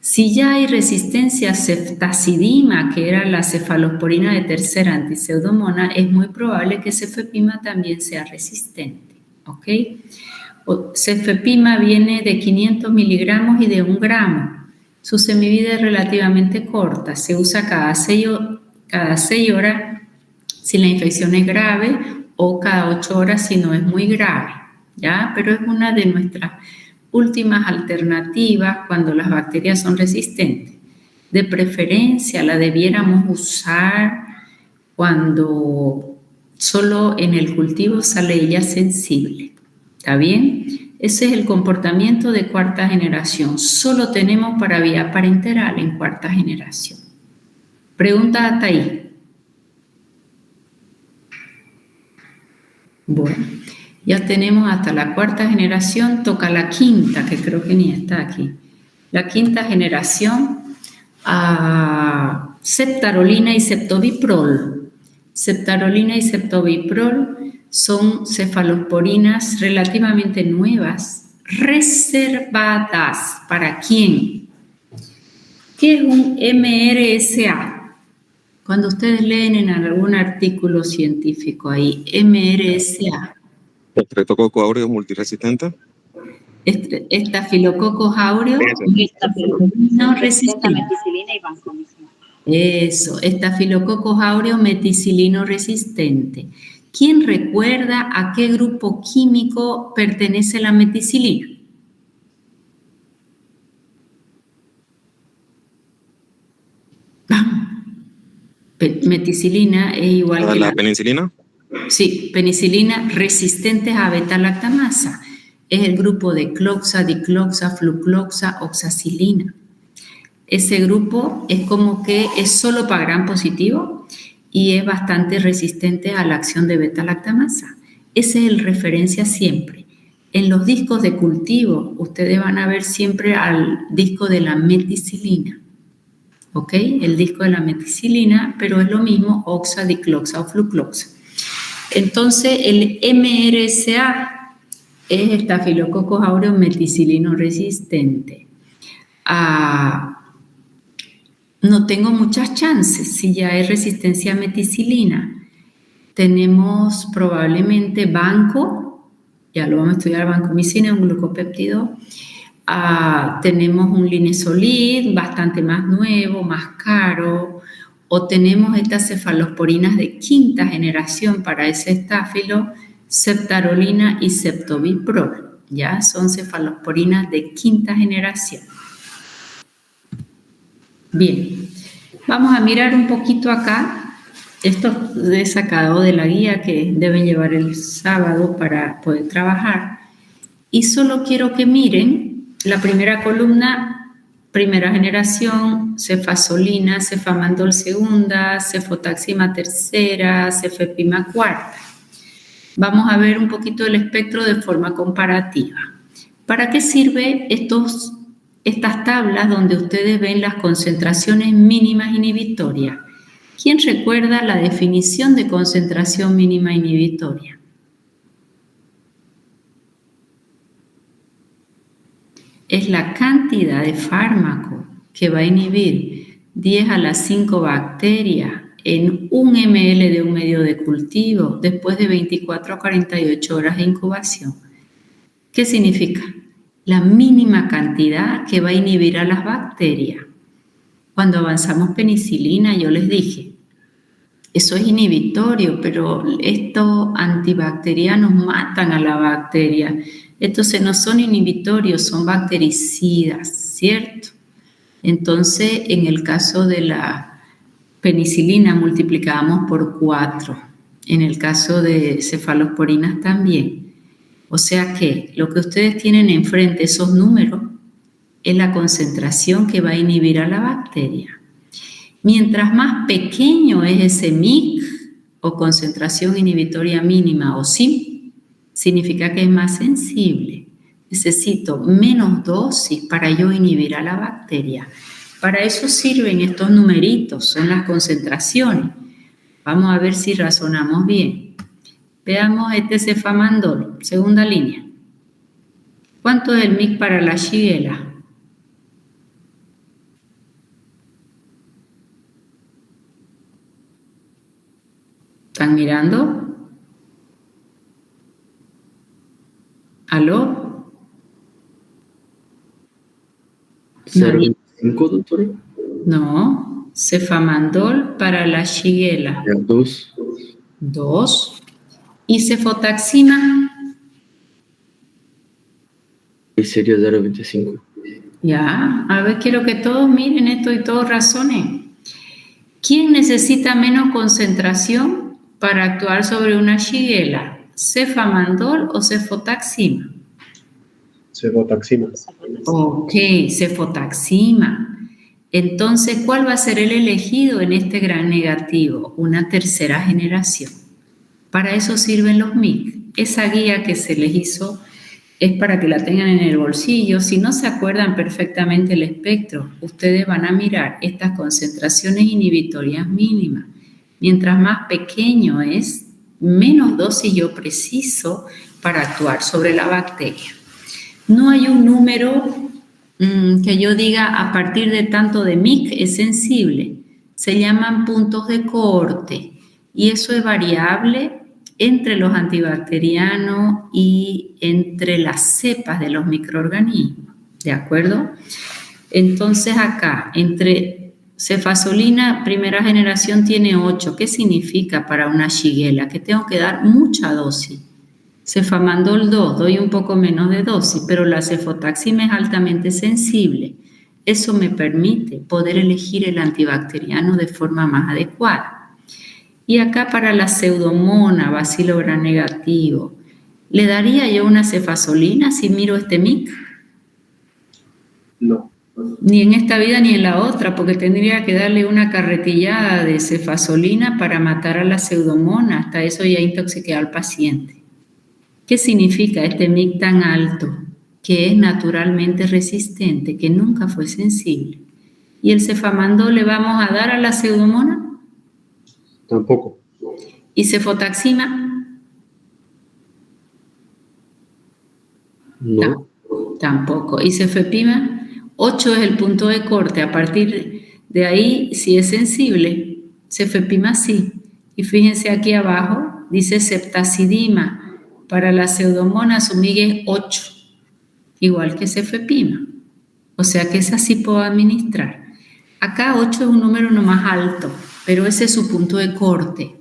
Si ya hay resistencia a ceftazidima, que era la cefalosporina de tercera antipseudomona, es muy probable que cefepima también sea resistente. ¿Ok? Cefepima viene de 500 miligramos y de 1 gramo. Su semivida es relativamente corta. Se usa cada 6 horas si la infección es grave o cada 8 horas si no es muy grave. ¿Ya? Pero es una de nuestras últimas alternativas cuando las bacterias son resistentes. De preferencia la debiéramos usar cuando solo en el cultivo sale ella sensible. ¿Está bien? Ese es el comportamiento de cuarta generación. Solo tenemos para vía parenteral en cuarta generación. ¿Preguntas hasta ahí? Bueno. Ya tenemos hasta la cuarta generación, toca la quinta, que creo que ni está aquí. La quinta generación, ceftarolina y ceftobiprol. Ceftarolina y ceftobiprol son cefalosporinas relativamente nuevas, reservadas. ¿Para quién? ¿Qué es un MRSA? Cuando ustedes leen en algún artículo científico ahí, MRSA. Estreptococcus aureus multiresistente. Estafilococcus aureus no resistente. Eso, Estafilococcus aureus meticilino resistente. ¿Quién recuerda a qué grupo químico pertenece la meticilina? Meticilina es igual que la penicilina. Sí, penicilina resistentes a beta-lactamasa. Es el grupo de cloxa, dicloxa, flucloxa, oxacilina. Ese grupo es como que es solo para gran positivo y es bastante resistente a la acción de beta-lactamasa. Ese es el referencia siempre. En los discos de cultivo, ustedes van a ver siempre al disco de la meticilina. ¿Ok? El disco de la meticilina, pero es lo mismo, oxa, dicloxa o flucloxa. Entonces, el MRSA es Estafilococcus aureus meticilino resistente. No tengo muchas chances si ya hay resistencia a meticilina. Tenemos probablemente banco, ya lo vamos a estudiar, vancomicina, un glucopéptido. Tenemos un linezolid bastante más nuevo, más caro. O tenemos estas cefalosporinas de quinta generación para ese estáfilo, ceftarolina y ceftobiprol. Ya son cefalosporinas de quinta generación. Bien, vamos a mirar un poquito acá Esto he sacado de la guía que deben llevar el sábado para poder trabajar. Y solo quiero que miren la primera columna, primera generación, cefazolina, cefamandol segunda, cefotaxima tercera, cefepima cuarta. Vamos a ver un poquito el espectro de forma comparativa. ¿Para qué sirven estas tablas donde ustedes ven las concentraciones mínimas inhibitorias? ¿Quién recuerda la definición de concentración mínima inhibitoria? Es la cantidad de fármaco que va a inhibir 10 a la 5 bacterias en 1 ml de un medio de cultivo después de 24 a 48 horas de incubación. ¿Qué significa? La mínima cantidad que va a inhibir a las bacterias. Cuando avanzamos penicilina, yo les dije, eso es inhibitorio, pero estos antibacterianos matan a la bacteria. Entonces no son inhibitorios, son bactericidas, ¿cierto? Entonces, en el caso de la penicilina multiplicábamos por 4. En el caso de cefalosporinas también. O sea que lo que ustedes tienen enfrente, esos números, es la concentración que va a inhibir a la bacteria. Mientras más pequeño es ese MIC o concentración inhibitoria mínima o SIM, significa que es más sensible. Necesito menos dosis para yo inhibir a la bacteria. Para eso sirven estos numeritos, son las concentraciones. Vamos a ver si razonamos bien. Veamos este cefamandol, segunda línea. ¿Cuánto es el MIC para la Shigella? ¿Están mirando? ¿Aló? 0,25, doctora. No, cefamandol para la Shigella. 2. 2. ¿Y cefotaxima? Y sería 0,25. Ya, a ver, quiero que todos miren esto y todos razonen. ¿Quién necesita menos concentración para actuar sobre una Shigella? ¿Cefamandol o cefotaxima? Cefotaxima. Ok, cefotaxima. Entonces, ¿cuál va a ser el elegido en este gran negativo? Una tercera generación. Para eso sirven los MIC. Esa guía que se les hizo es para que la tengan en el bolsillo. Si no se acuerdan perfectamente el espectro, ustedes van a mirar estas concentraciones inhibitorias mínimas. Mientras más pequeño es, menos dosis yo preciso para actuar sobre la bacteria. No hay un número que yo diga a partir de tanto de MIC es sensible. Se llaman puntos de cohorte y eso es variable entre los antibacterianos y entre las cepas de los microorganismos, ¿de acuerdo? Entonces acá, entre cefazolina primera generación tiene 8. ¿Qué significa para una Shigella? Que tengo que dar mucha dosis. Cefamandol 2, doy un poco menos de dosis, pero la cefotaxima es altamente sensible. Eso me permite poder elegir el antibacteriano de forma más adecuada. Y acá para la pseudomonas, bacilo gram negativo, ¿le daría yo una cefazolina si miro este MIC? No. Ni en esta vida ni en la otra, porque tendría que darle una carretillada de cefazolina para matar a la pseudomonas. Hasta eso ya intoxiqué al paciente. ¿Qué significa este MIC tan alto? Que es naturalmente resistente, que nunca fue sensible. ¿Y el cefamandol le vamos a dar a la pseudomonas? Tampoco. ¿Y cefotaxima? No. Tampoco. ¿Y cefepima? 8 es el punto de corte. A partir de ahí, si es sensible, cefepima sí. Y fíjense aquí abajo, dice ceftazidima. Para la pseudomonas su MIC es 8, igual que cefepima. O sea que esa sí puedo administrar. Acá 8 es un número no más alto, pero ese es su punto de corte.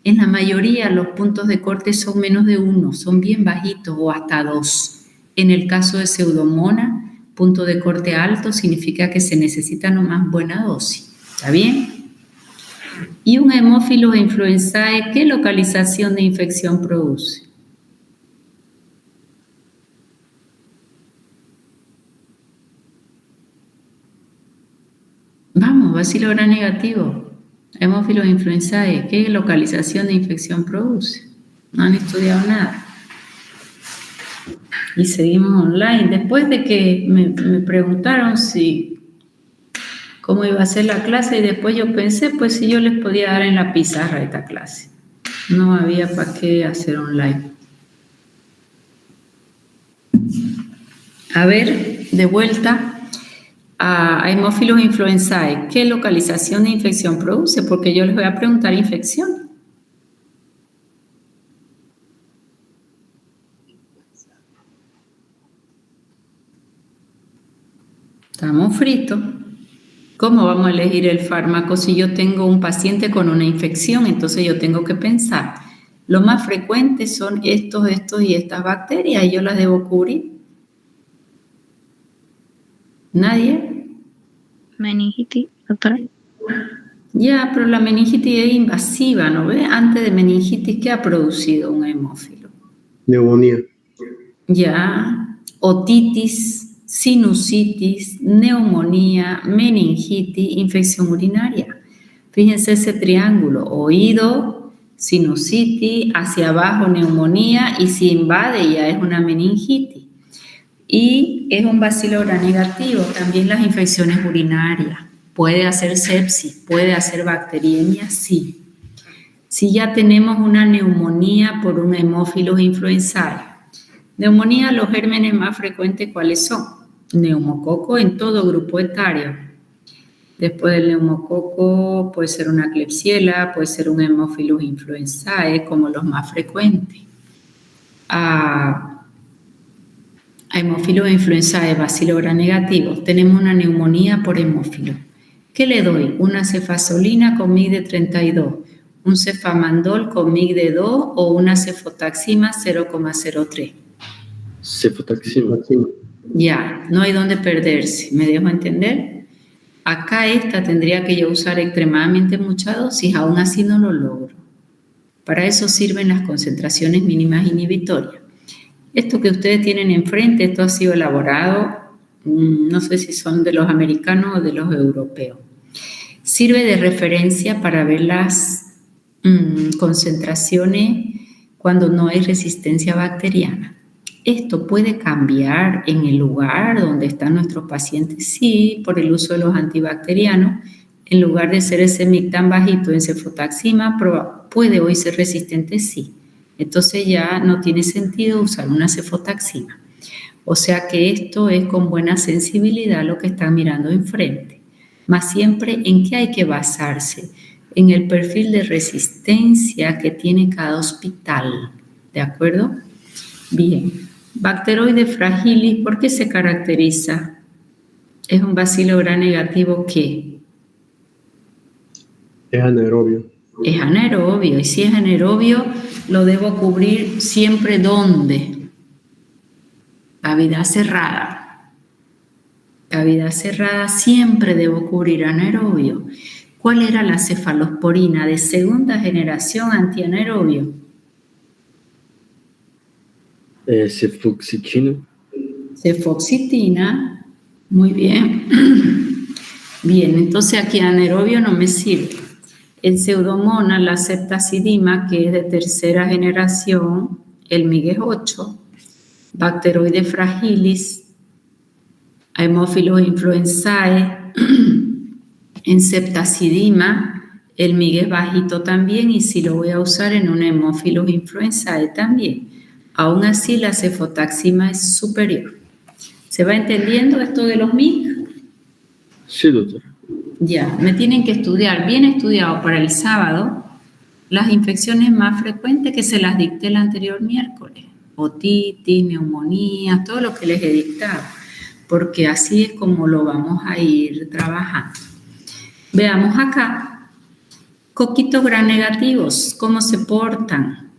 En la mayoría los puntos de corte son menos de 1, son bien bajitos o hasta 2. En el caso de pseudomonas, punto de corte alto significa que se necesita nomás buena dosis. ¿Está bien? Y un Haemophilus influenzae, ¿qué localización de infección produce? Vamos, bacilo gram negativo. Haemophilus influenzae, ¿qué localización de infección produce? No han estudiado nada. Y seguimos online. Después de que me preguntaron cómo iba a ser la clase, y después yo pensé, pues si yo les podía dar en la pizarra esta clase. No había para qué hacer online. A ver, de vuelta a Haemophilus influenzae, ¿qué localización de infección produce? Porque yo les voy a preguntar infección. Estamos fritos. ¿Cómo vamos a elegir el fármaco si yo tengo un paciente con una infección? Entonces yo tengo que pensar, lo más frecuente son estos y estas bacterias y yo las debo cubrir. ¿Nadie? Meningitis, doctora. Ya, pero la meningitis es invasiva, ¿no ve? Antes de meningitis, ¿qué ha producido un hemófilo? Neumonía. Ya, otitis, sinusitis, neumonía, meningitis, infección urinaria. Fíjense ese triángulo, oído, sinusitis, hacia abajo neumonía y si invade ya es una meningitis. Y es un bacilo gram negativo, también las infecciones urinarias. ¿Puede hacer sepsis? ¿Puede hacer bacteriemia? Sí. Si ya tenemos una neumonía por un Haemophilus influenzae. Neumonía, los gérmenes más frecuentes, ¿cuáles son? Neumococo en todo grupo etario. Después del neumococo puede ser una Klebsiella, puede ser un Haemophilus influenzae, como los más frecuentes. Haemophilus influenzae, bacilo gram negativo. Tenemos una neumonía por hemófilo. ¿Qué le doy? Una cefazolina con MIG de 32, un cefamandol con MIG de 2 o una cefotaxima 0,03. Cefotaxima. Ya, no hay dónde perderse. ¿Me dejo entender? Acá esta tendría que yo usar extremadamente mucha dosis, aún así no lo logro. Para eso sirven las concentraciones mínimas inhibitorias. Esto que ustedes tienen enfrente, esto ha sido elaborado, no sé si son de los americanos o de los europeos. Sirve de referencia para ver las concentraciones cuando no hay resistencia bacteriana. Esto puede cambiar en el lugar donde están nuestros pacientes, sí, por el uso de los antibacterianos. En lugar de ser ese MIC tan bajito en cefotaxima, puede hoy ser resistente, sí. Entonces ya no tiene sentido usar una cefotaxima. O sea que esto es con buena sensibilidad lo que están mirando enfrente. Más siempre, ¿en qué hay que basarse? En el perfil de resistencia que tiene cada hospital. ¿De acuerdo? Bien. Bacteroides fragilis, ¿por qué se caracteriza? ¿Es un bacilo gram negativo qué? Es anaerobio. Es anaerobio, y si es anaerobio, lo debo cubrir siempre ¿dónde? Cavidad cerrada. Cavidad cerrada siempre debo cubrir anaerobio. ¿Cuál era la cefalosporina de segunda generación antianaerobio? Cefoxitina. Cefoxitina. Muy bien. Bien, entonces aquí anaerobio no me sirve. En Pseudomonas, la ceftazidima, que es de tercera generación, el MIG es 8. Bacteroides fragilis, Haemophilus influenzae, en ceftazidima, el MIG es bajito también y si lo voy a usar en un Haemophilus influenzae también. Aún así, la cefotaxima es superior. ¿Se va entendiendo esto de los MIG? Sí, doctor. Ya, me tienen que estudiar, bien estudiado para el sábado, las infecciones más frecuentes que se las dicté el anterior miércoles. Otitis, neumonía, todo lo que les he dictado, porque así es como lo vamos a ir trabajando. Veamos acá, coquitos gram negativos, ¿cómo se portan?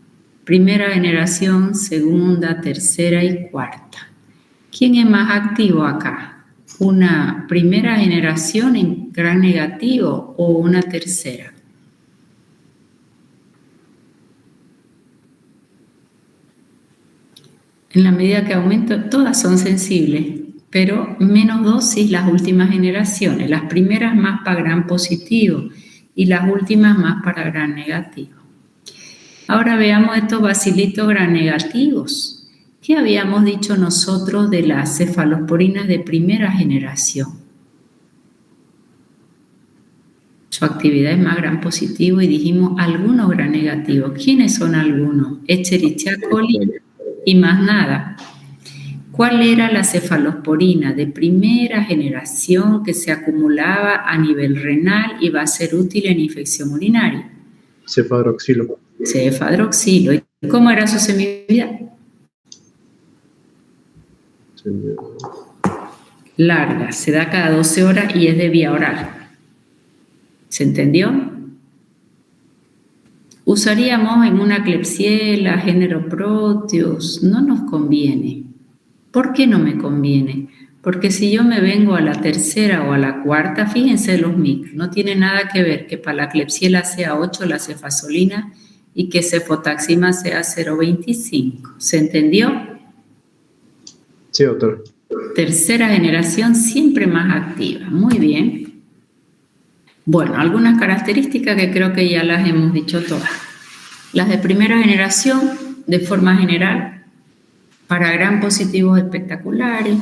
Primera generación, segunda, tercera y cuarta. ¿Quién es más activo acá? ¿Una primera generación en gram negativo o una tercera? En la medida que aumento, todas son sensibles, pero menos dosis las últimas generaciones. Las primeras más para gram positivo y las últimas más para gram negativo. Ahora veamos estos bacilitos gram negativos. ¿Qué habíamos dicho nosotros de las cefalosporinas de primera generación? Su actividad es más gram positivo y dijimos algunos gram negativos. ¿Quiénes son algunos? Escherichia coli y más nada. ¿Cuál era la cefalosporina de primera generación que se acumulaba a nivel renal y va a ser útil en infección urinaria? Cefadroxilo. Cefadroxilo. ¿Y cómo era su semivida? Larga, se da cada 12 horas y es de vía oral. ¿Se entendió? Usaríamos en una Klebsiella, género Proteus, no nos conviene. ¿Por qué no me conviene? Porque si yo me vengo a la tercera o a la cuarta, fíjense los micros, no tiene nada que ver que para la Klebsiella sea 8 la cefazolina y que cefotaxima sea 0,25. ¿Se entendió? Sí, doctor. Tercera generación siempre más activa. Muy bien. Bueno, algunas características que creo que ya las hemos dicho todas. Las de primera generación, de forma general, para gram positivos espectaculares.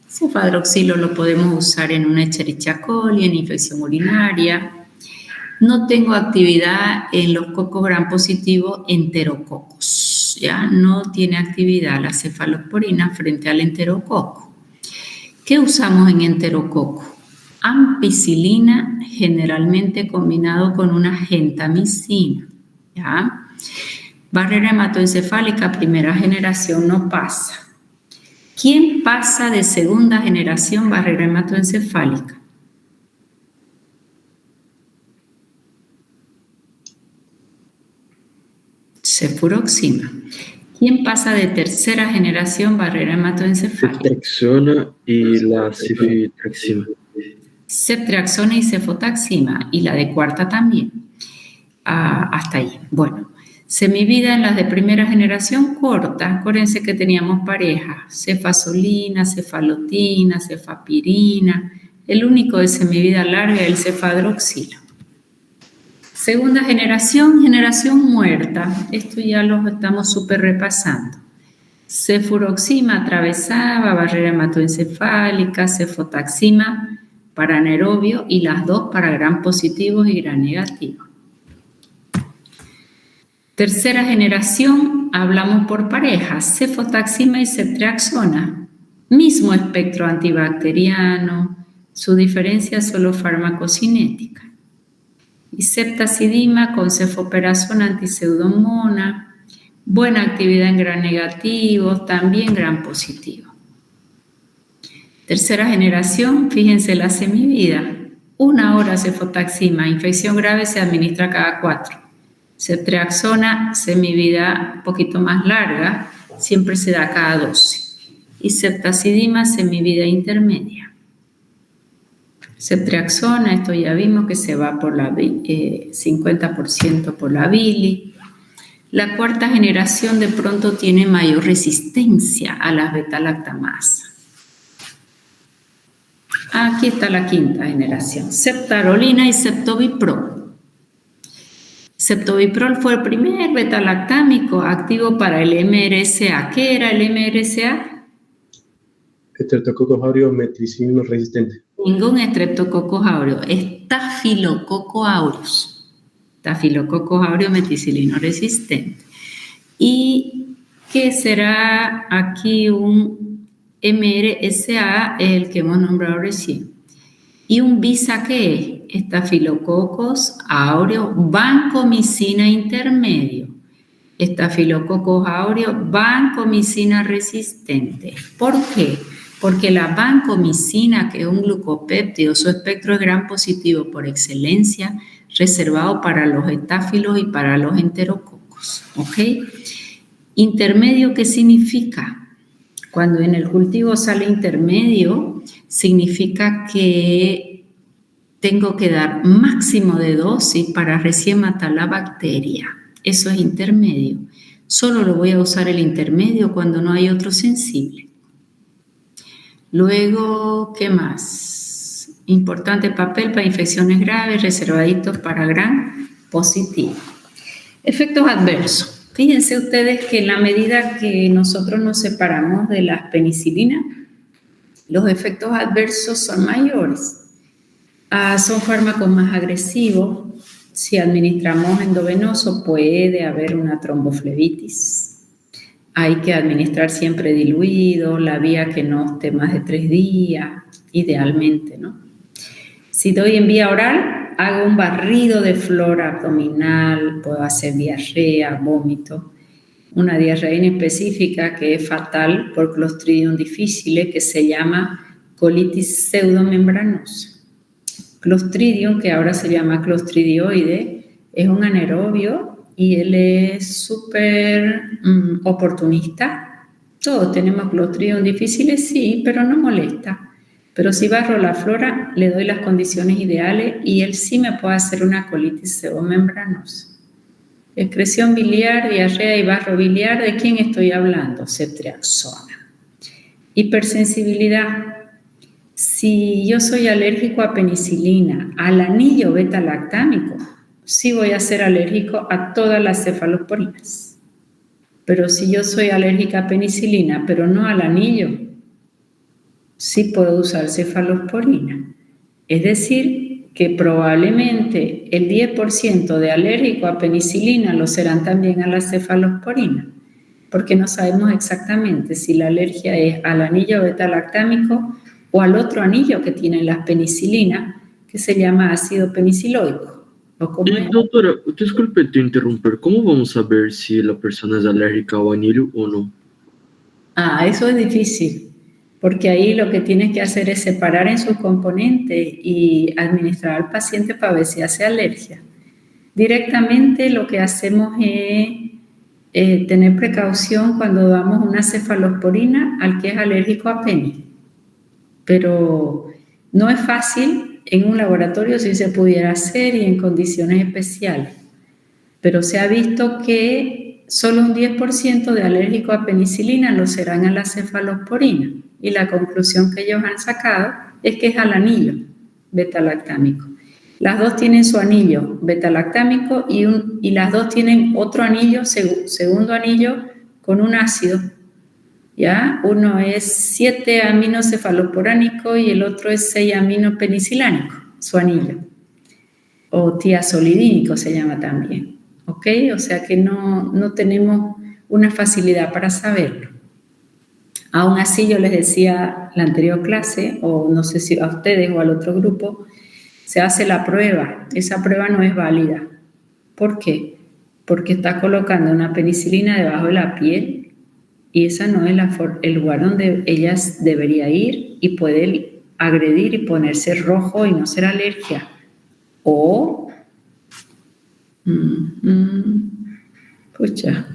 Cefadroxilo lo podemos usar en una Escherichia coli, en infección urinaria. No tengo actividad en los cocos gram positivos enterococos. Ya no tiene actividad la cefalosporina frente al enterococo. ¿Qué usamos en enterococo? Ampicilina, generalmente combinado con una gentamicina. ¿Ya? Barrera hematoencefálica, primera generación no pasa. ¿Quién pasa de segunda generación barrera hematoencefálica? Cefuroxima. ¿Quién pasa de tercera generación barrera hematoencefálica? Ceftriaxona y la ceftriaxima. Ceftriaxona y cefotaxima, y la de cuarta también. Hasta ahí. Bueno, semivida en las de primera generación corta. Acuérdense que teníamos parejas, cefazolina, cefalotina, cefapirina. El único de semivida larga es el cefadroxilo. Segunda generación, generación muerta. Esto ya lo estamos súper repasando. Cefuroxima atravesaba barrera hematoencefálica, cefotaxima para anaerobio y las dos para gram positivos y gram negativos. Tercera generación, hablamos por parejas, cefotaxima y ceftriaxona. Mismo espectro antibacteriano, su diferencia es solo farmacocinética. Y ceftazidima con cefoperazona antipseudomona, buena actividad en gram negativo, también gram positivo. Tercera generación, fíjense la semivida, 1 hora cefotaxima, infección grave se administra cada 4. Ceftriaxona, semivida un poquito más larga, siempre se da cada 12. Y ceftazidima, semivida intermedia. Ceftriaxona, esto ya vimos que se va por la 50% por la bili. La cuarta generación de pronto tiene mayor resistencia a las beta-lactamasa. Aquí está la quinta generación, ceftarolina y ceftobiprol. Ceftobiprol fue el primer beta-lactámico activo para el MRSA. ¿Qué era el MRSA? Streptococcus aureus meticilino resistente. Ningún Streptococcus aureus, Staphylococcus aureus. Staphylococcus aureus meticilino resistente. ¿Y qué será aquí un MRSA? El que hemos nombrado recién. ¿Y un BISA qué es? Staphylococcus aureus vancomicina intermedio. Staphylococcus aureus vancomicina resistente. ¿Por qué? Porque la vancomicina, que es un glucopéptido, su espectro es gram positivo por excelencia, reservado para los estáfilos y para los enterococos. ¿Ok? Intermedio, ¿qué significa? Cuando en el cultivo sale intermedio, significa que tengo que dar máximo de dosis para recién matar la bacteria. Eso es intermedio. Solo lo voy a usar el intermedio cuando no hay otro sensible. Luego, ¿qué más? Importante papel para infecciones graves, reservaditos para gram positivo. Efectos adversos. Fíjense ustedes que en la medida que nosotros nos separamos de las penicilinas, los efectos adversos son mayores. Son fármacos más agresivos. Si administramos endovenoso puede haber una tromboflebitis. Hay que administrar siempre diluido, la vía que no esté más de 3 días, idealmente, ¿no? Si doy en vía oral, hago un barrido de flora abdominal, puedo hacer diarrea, vómito. Una diarrea inespecífica que es fatal por Clostridium difficile, que se llama colitis pseudomembranosa. Clostridium, que ahora se llama Clostridioide, es un anaerobio y él es súper oportunista. Todos tenemos Clostridium difficile, sí, pero no molesta. Pero si barro la flora, le doy las condiciones ideales y él sí me puede hacer una colitis pseudomembranosa. Excreción biliar, diarrea y barro biliar, ¿de quién estoy hablando? Ceftriaxona. Hipersensibilidad. Si yo soy alérgico a penicilina, al anillo beta-lactámico, sí voy a ser alérgico a todas las cefalosporinas. Pero si yo soy alérgica a penicilina, pero no al anillo, sí puedo usar cefalosporina. Es decir, que probablemente el 10% de alérgico a penicilina lo serán también a la cefalosporina, porque no sabemos exactamente si la alergia es al anillo beta-lactámico o al otro anillo que tienen las penicilinas, que se llama ácido peniciloico. Doctora, disculpe te interromper, ¿cómo vamos a saber si la persona es alérgica al anillo o no? Eso es difícil. Porque ahí lo que tienes que hacer es separar en sus componentes y administrar al paciente para ver si hace alergia. Directamente lo que hacemos es tener precaución cuando damos una cefalosporina al que es alérgico a peni. Pero no es fácil, en un laboratorio sí se pudiera hacer y en condiciones especiales. Pero se ha visto que solo un 10% de alérgicos a penicilina lo serán a la cefalosporina. Y la conclusión que ellos han sacado es que es al anillo beta-lactámico. Las dos tienen su anillo beta-lactámico y las dos tienen otro anillo, segundo anillo, con un ácido. ¿Ya? Uno es 7-aminocefaloporánico y el otro es 6-aminopenicilánico, su anillo. O tiazolidínico se llama también. ¿Ok? O sea que no tenemos una facilidad para saberlo. Aún así, yo les decía la anterior clase, o no sé si a ustedes o al otro grupo, se hace la prueba. Esa prueba no es válida. ¿Por qué? Porque está colocando una penicilina debajo de la piel y esa no es el lugar donde ella debería ir y puede agredir y ponerse rojo y no ser alergia. O, pucha,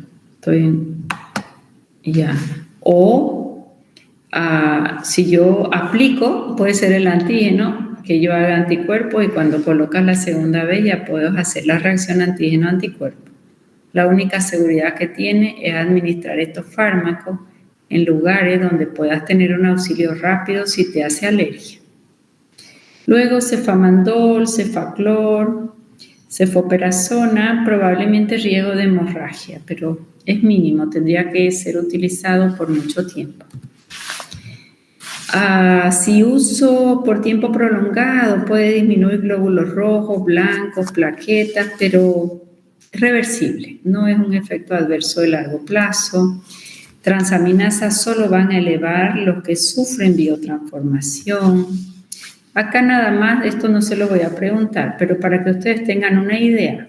si yo aplico, puede ser el antígeno, que yo haga anticuerpos y cuando colocas la segunda vez ya puedo hacer la reacción antígeno-anticuerpo. La única seguridad que tiene es administrar estos fármacos en lugares donde puedas tener un auxilio rápido si te hace alergia. Luego cefamandol, cefaclor, cefoperazona, probablemente riesgo de hemorragia, pero es mínimo, tendría que ser utilizado por mucho tiempo. Si uso por tiempo prolongado puede disminuir glóbulos rojos, blancos, plaquetas, pero es reversible, no es un efecto adverso de largo plazo. Transaminasas solo van a elevar los que sufren biotransformación. Acá nada más, esto no se lo voy a preguntar, pero para que ustedes tengan una idea,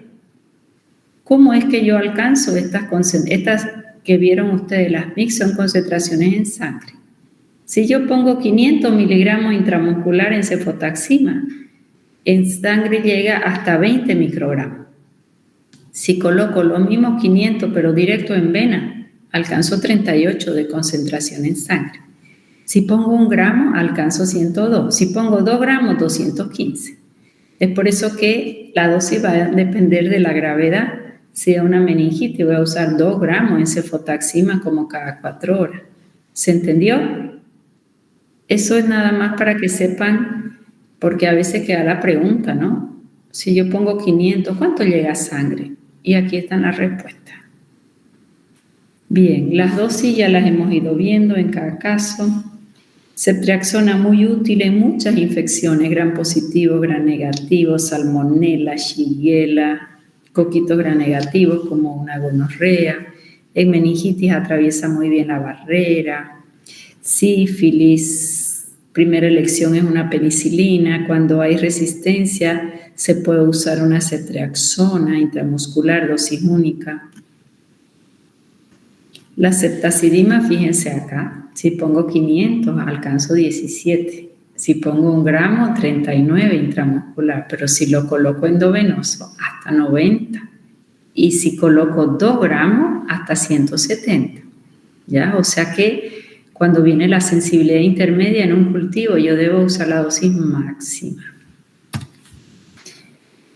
¿cómo es que yo alcanzo estas que vieron ustedes? Las MIC son concentraciones en sangre. Si yo pongo 500 miligramos intramuscular en cefotaxima, en sangre llega hasta 20 microgramos. Si coloco los mismos 500 pero directo en vena, alcanzo 38 de concentración en sangre. Si pongo 1 gramo, alcanzo 102. Si pongo 2 gramos, 215. Es por eso que la dosis va a depender de la gravedad. Si es una meningitis, voy a usar 2 gramos en cefotaxima como cada 4 horas. ¿Se entendió? Eso es nada más para que sepan, porque a veces queda la pregunta, ¿no? Si yo pongo 500, ¿cuánto llega a sangre? Y aquí están las respuestas. Bien, las dosis ya las hemos ido viendo en cada caso. Ceftriaxona muy útil en muchas infecciones, gram positivo, gram negativo, salmonella, shigella, coquitos gram negativos como una gonorrea. En meningitis atraviesa muy bien la barrera. Sífilis, primera elección es una penicilina. Cuando hay resistencia se puede usar una ceftriaxona intramuscular, dosis única. La ceftazidima, fíjense acá, si pongo 500 alcanzo 17. Si pongo 1 gramo, 39 intramuscular, pero si lo coloco endovenoso, hasta 90. Y si coloco 2 gramos, hasta 170. ¿Ya? O sea que cuando viene la sensibilidad intermedia en un cultivo, yo debo usar la dosis máxima.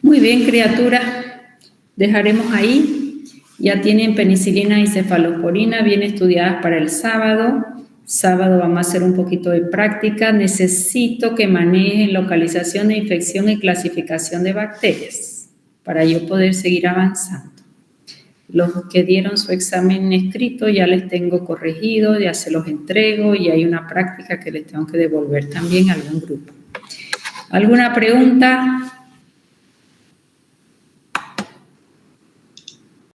Muy bien, criaturas, dejaremos ahí. Ya tienen penicilina y cefalosporina bien estudiadas para el sábado. Sábado vamos a hacer un poquito de práctica. Necesito que manejen localización de infección y clasificación de bacterias para yo poder seguir avanzando. Los que dieron su examen escrito ya les tengo corregido, ya se los entrego y hay una práctica que les tengo que devolver también a algún grupo. ¿Alguna pregunta?